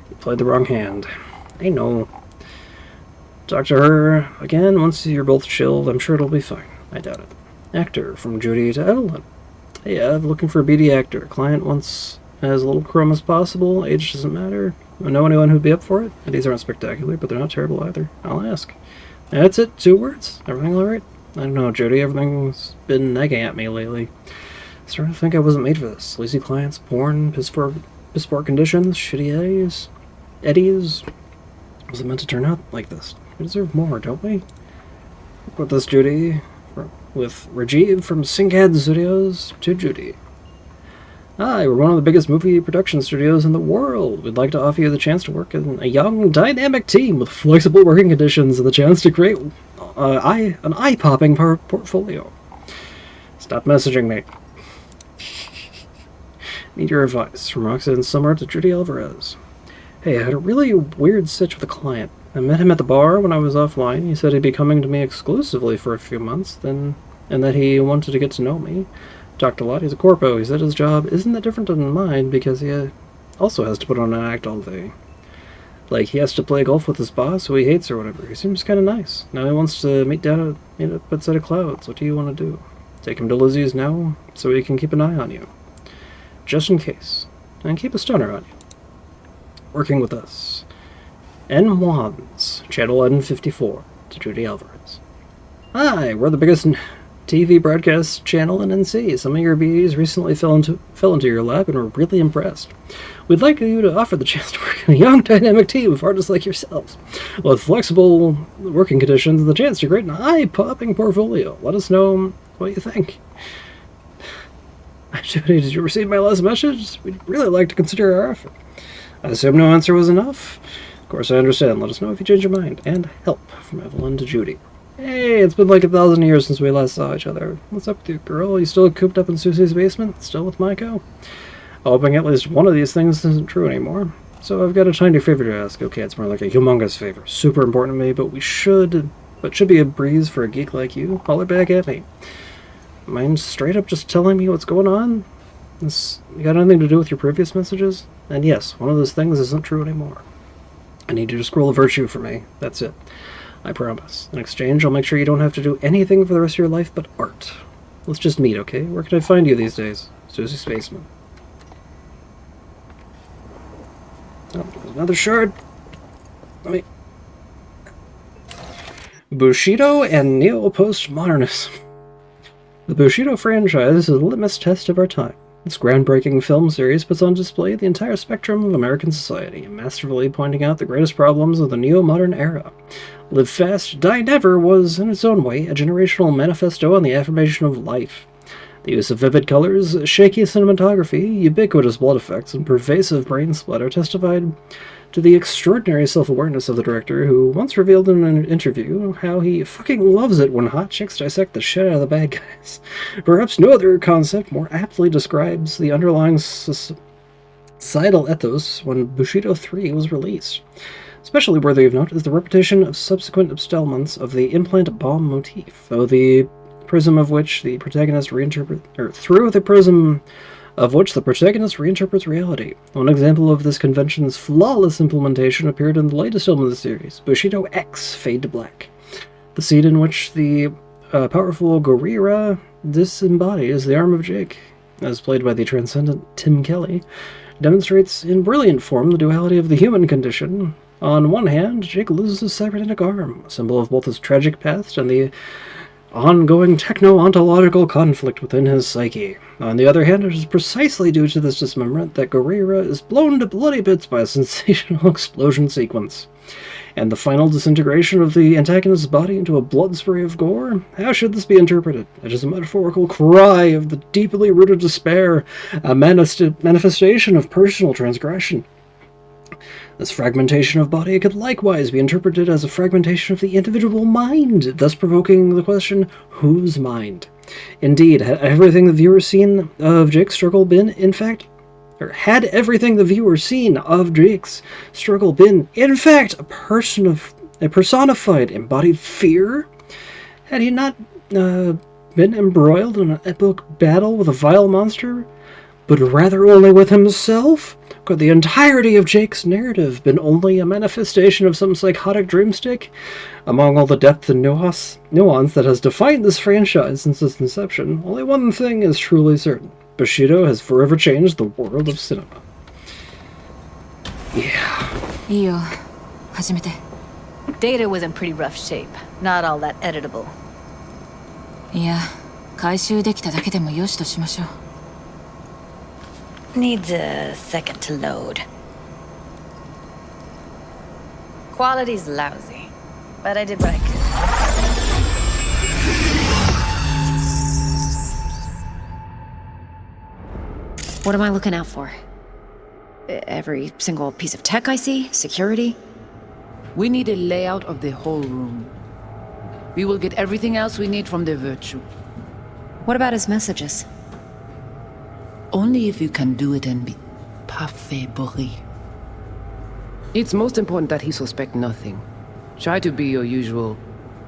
you played the wrong hand. I know. Talk to her again once you're both chilled. I'm sure it'll be fine. I doubt it. Actor, from Judy to Evelyn. Hey Ev, looking for a BD actor. Client wants as little chrome as possible. Age doesn't matter. I know anyone who'd be up for it. And these aren't spectacular, but they're not terrible either. I'll ask. That's it. 2 words. Everything alright? I don't know, Jody. Everything's been nagging at me lately. Starting to think I wasn't made for this. Lazy clients, porn, piss poor conditions, shitty eddies. Was it meant to turn out like this? We deserve more, don't we? With this, Judy. With Rajiv from Syncad Studios to Judy. Hi, we're one of the biggest movie production studios in the world. We'd like to offer you the chance to work in a young, dynamic team with flexible working conditions and the chance to create an eye-popping portfolio. Stop messaging me. Need your advice. From Roxanne Summer to Judy Alvarez. Hey, I had a really weird sitch with a client. I met him at the bar when I was offline. He said he'd be coming to me exclusively for a few months, and that he wanted to get to know me. Talked a lot. He's a corpo. He said his job isn't that different than mine because he also has to put on an act all day. Like, he has to play golf with his boss, who he hates or whatever. He seems kind of nice. Now he wants to meet down at outside of Clouds. What do you want to do? Take him to Lizzie's now so he can keep an eye on you. Just in case. And keep a stunner on you. Working with us. N. Wands, Channel N54, to Judy Alvarez. Hi, we're the biggest TV broadcast channel in NC. Some of your BDs recently fell into your lap and were really impressed. We'd like you to offer the chance to work in a young, dynamic team of artists like yourselves, with flexible working conditions and the chance to create an eye-popping portfolio. Let us know what you think. Judy, did you receive my last message? We'd really like to consider our offer. I assume no answer was enough? Of course, I understand. Let us know if you change your mind. And help, from Evelyn to Judy. Hey, it's been like 1,000 years since we last saw each other. What's up with you, girl? You still cooped up in Susie's basement? Still with Maiko? Hoping at least one of these things isn't true anymore. So I've got a tiny favor to ask. Okay, it's more like a humongous favor. Super important to me, but we should but should be a breeze for a geek like you. Holler back at me. Mind straight up just telling me what's going on? This got anything to do with your previous messages? And yes, one of those things isn't true anymore. I need you to scroll a virtue for me. That's it. I promise. In exchange, I'll make sure you don't have to do anything for the rest of your life but art. Let's just meet, okay? Where can I find you these days? Susie Spaceman. Oh, there's another shard. Let me... Bushido and neo-postmodernism. The Bushido franchise is a litmus test of our time. This groundbreaking film series puts on display the entire spectrum of American society, masterfully pointing out the greatest problems of the neo-modern era. Live Fast, Die Never was, in its own way, a generational manifesto on the affirmation of life. The use of vivid colors, shaky cinematography, ubiquitous blood effects, and pervasive brain splatter testified to the extraordinary self-awareness of the director, who once revealed in an interview how he fucking loves it when hot chicks dissect the shit out of the bad guys. Perhaps no other concept more aptly describes the underlying societal ethos when Bushido 3 was released. Especially worthy of note is the repetition of subsequent installments of the implant bomb motif, though the prism of which the protagonist reinterprets reality. One example of this convention's flawless implementation appeared in the latest film of the series, Bushido X Fade to Black. The scene in which the powerful Gorira disembodies the arm of Jake, as played by the transcendent Tim Kelly, demonstrates in brilliant form the duality of the human condition. On one hand, Jake loses his cybernetic arm, a symbol of both his tragic past and the ongoing techno-ontological conflict within his psyche. On the other hand, it is precisely due to this dismemberment that Gorira is blown to bloody bits by a sensational explosion sequence. And the final disintegration of the antagonist's body into a blood spray of gore? How should this be interpreted? It is a metaphorical cry of the deeply rooted despair, a manifestation of personal transgression. This fragmentation of body could likewise be interpreted as a fragmentation of the individual mind, thus provoking the question, whose mind? Indeed, had everything the viewer seen of Jake's struggle been, in fact, a personified, embodied fear? Had he not been embroiled in an epic battle with a vile monster, but rather only with himself? Could the entirety of Jake's narrative been only a manifestation of some psychotic dreamstick? Among all the depth and nuance that has defined this franchise since its inception, only one thing is truly certain. Bushido has forever changed the world of cinema. Yeah. Data was in pretty rough shape. Not all that editable. Needs a second to load. Quality's lousy, but I did what I could. What am I looking out for? Every single piece of tech I see? Security? We need a layout of the whole room. We will get everything else we need from the virtue. What about his messages? Only if you can do it and be parfait bourré. It's most important that he suspect nothing. Try to be your usual,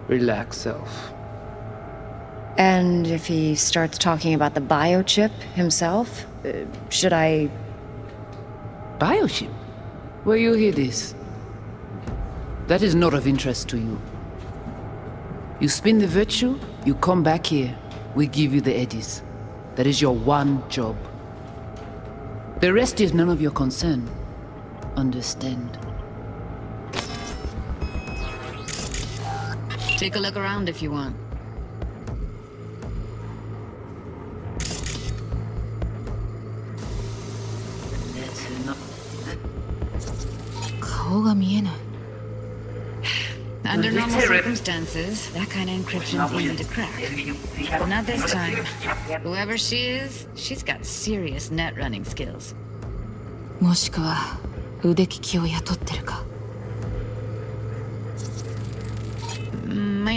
relaxed self. And if he starts talking about the biochip himself, should I... Biochip? Where you hear this? That is not of interest to you. You spin the virtue, you come back here, we give you the eddies. That is your one job. The rest is none of your concern. Understand? Take a look around if you want. Under normal circumstances, that kind of encryption's easy to crack. But not this time. Whoever she is, she's got serious net running skills. Might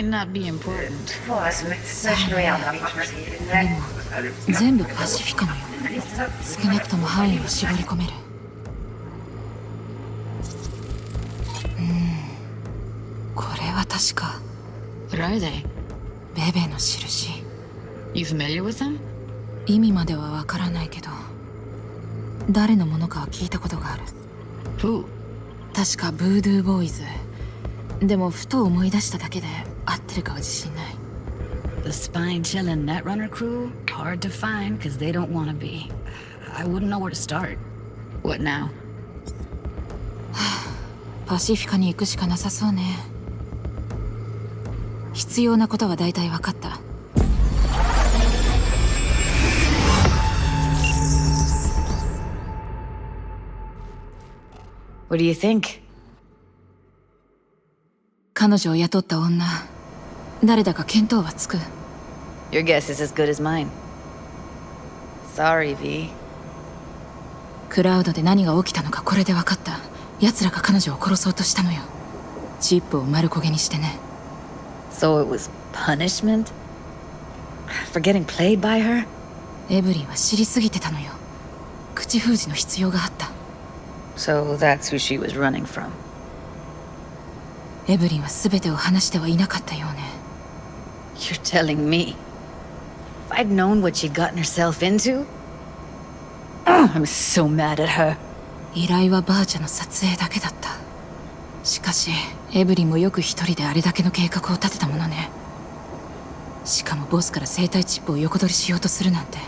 not be important. 全部パシフィカのよ。少なくとも範囲を絞り込める。これは確か What are they? ベベの印。 You familiar with them? 意味まではわからないけど、誰のものかは聞いたことがある。 Who? 確かブードゥーボーイズ。でもふと思い出しただけで合ってるかは自信ない。 The spine chillin' Netrunner crew? Hard to find because they don't want to be. I wouldn't know where to start. What now? パシフィカに行くしかなさそうね。必要なことは大体分かった。What do you think? 彼女を雇った女、誰だか見当はつく。 Your guess is as good as mine. Sorry, V. クラウドで何が起きたのかこれで分かった。奴らが彼女を殺そうとしたのよ。チップを丸焦げにしてね。 So it was punishment? For getting played by her? エブリンは知りすぎてたのよ。口封じの必要があった。 So that's who she was running from. エブリンは全てを話してはいなかったようね。 You're telling me? If I'd known what she'd gotten herself into? I'm so mad at her. 依頼はバーチャの撮影だけだった。しかしエブリンもよく一人であれだけの計画を立てたものね。しかもボスから生体チップを横取りしようとするなんて。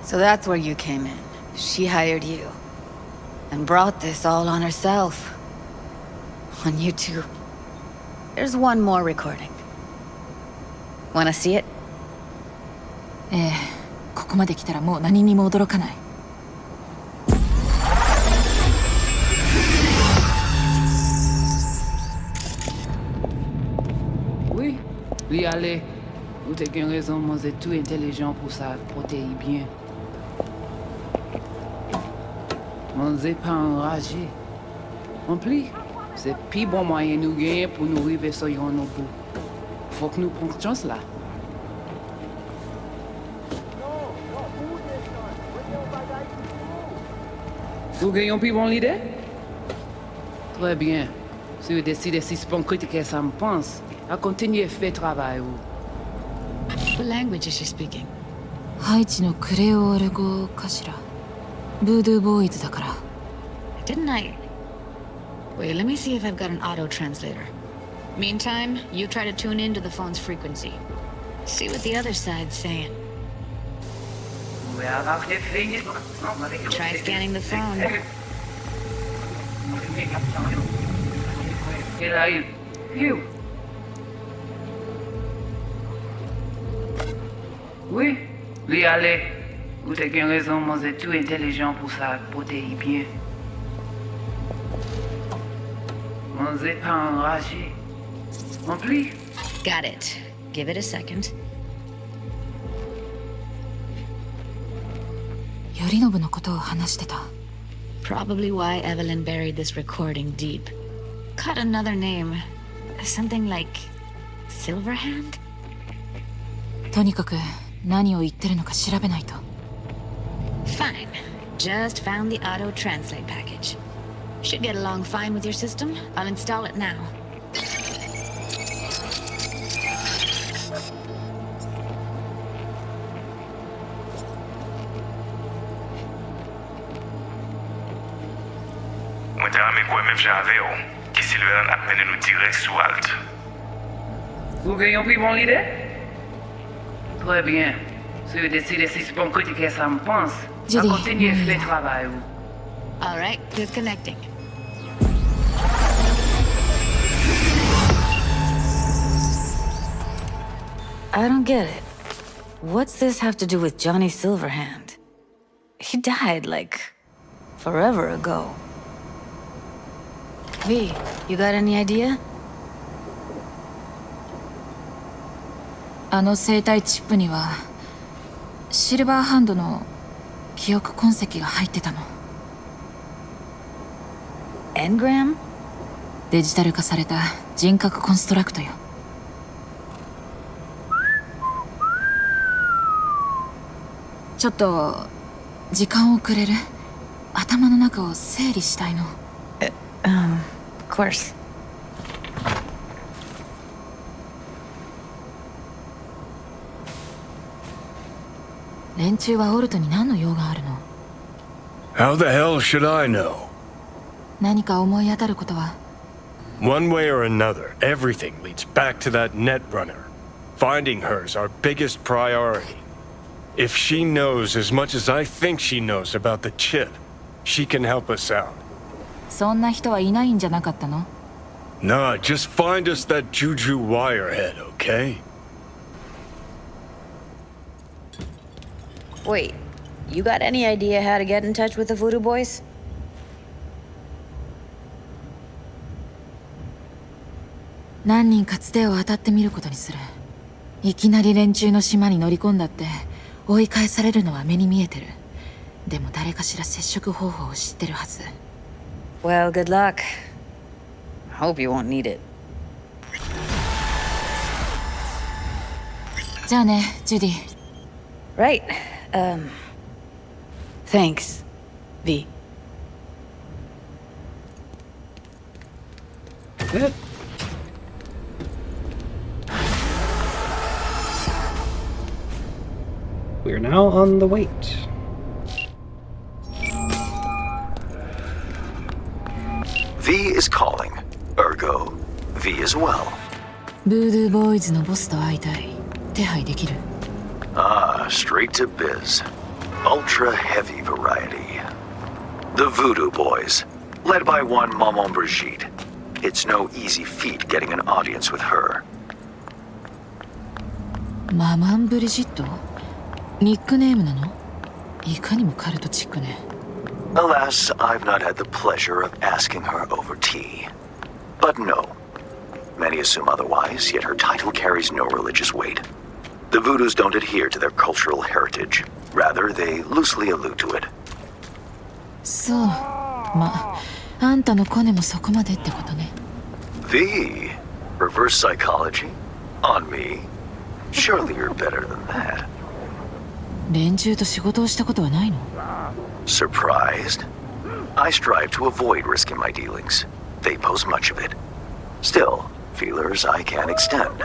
So that's where you came in. She hired you. And brought this all on herself. On you too. There's one more recording. Wanna see it? ええ、ここまで来たらもう何にも驚かない。 Oui, l'y aller. Ou t'as qu'une raison, moi c'est tout intelligent pour ça, protéger bien. Moi c'est pas enragé. En plus, c'est plus bon moyen nous gagner pour nous arriver sur nos bouts. Faut que nous prenions chance là. Vous gagnez plus bon l'idée? Très bien. Si vous décidez si c'est bon critiquer ça me pense, à continuer à faire travail. What language is she speaking? ハイチのクレオール語かしら。ブードゥーボーイズだから。 Didn't I? Wait, let me see if I've got an auto translator. Meantime, you try to tune into the phone's frequency. See what the other side's saying. Try scanning the phone. You. Oui, lui aller. Vous avez qu'une raison, moi c'est tout intelligent pour ça, protéger bien. Moi c'est pas enragé. En plus. Got it. Give it a second. 頼信のことを話してた。 Probably why Evelyn buried this recording deep. Caught another name. Something like Silverhand? とにかく何を言ってるのか調べないと。 Fine. Just found the auto translate package. Should get along fine with your system. I'll install it now. Moi, t'as ramé quoi, même j'avais, qui Silverhand a peine nous direct sous Alt. Vous gagnez plus bon l'idée? Très bien. Si vous décidez si c'est bon critiquer ça me pense, à continuer à faire travail. All right, disconnecting. I don't get it. What's this have to do with Johnny Silverhand? He died, like, forever ago. V, you got any idea? あの生体チップにはシルバーハンドの記憶痕跡が入ってたの。 Engram? デジタル化された人格コンストラクトよ。ちょっと時間をくれる？頭の中を整理したいの。Of course. 連中はオルトに何の用があるの？ How the hell should I know? 何か思い当たることは？ One way or another, everything leads back to that Netrunner. Finding her's our biggest priority. If she knows as much as I think she knows about the chip, she can help us out. そんな人はいないんじゃなかったの？ Nah, just find us that Juju wirehead, okay? Wait, you got any idea how to get in touch with the Voodoo Boys? 何人かつてを当たってみることにする。いきなり連中の島に乗り込んだって追い返されるのは目に見えてる。でも誰かしら接触方法を知ってるはず。 Well, good luck. Hope you won't need it. じゃあね、ジュディ。 Right. Thanks, V. It. We are now on the wait. V is calling. Ergo, V as well. ブードゥーボーイズのボスと会いたい。手配できる？ Ah, straight to biz. Ultra heavy variety. The Voodoo Boys, led by one Maman Brigitte. It's no easy feat getting an audience with her. ママン・ブリジット？ニックネームなの？いかにもカルトチックね。 Alas, I've not had the pleasure of asking her over tea. But no. Many assume otherwise, yet her title carries no religious weight. The Voodoos don't adhere to their cultural heritage. Rather, they loosely allude to it. そう。ま、あんたのコネもそこまでってことね。 V? Reverse psychology? On me? Surely you're better than that. 連中と仕事をしたことはないの？ Surprised? I strive to avoid risk in my dealings. They pose much of it. Still, feelers I can extend.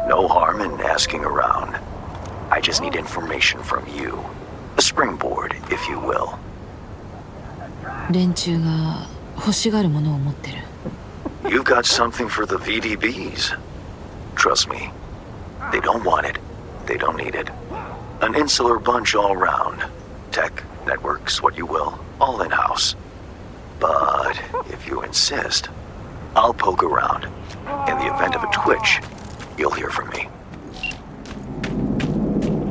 No harm in asking around. I just need information from you. A springboard, if you will. 連中が欲しがるものを持ってる。 You've got something for the VDBs. Trust me. They don't want it. They don't need it. An insular bunch all round. Tech, networks, what you will, all in-house. But if you insist, I'll poke around. In the event of a twitch, you'll hear from me.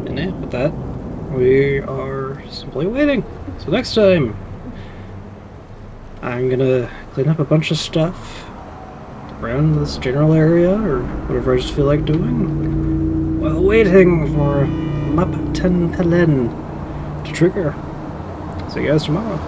And yeah, with that, we are simply waiting. So next time, I'm gonna clean up a bunch of stuff around this general area, or whatever I just feel like doing, while waiting for Map 10 Helen to trigger. See you guys tomorrow.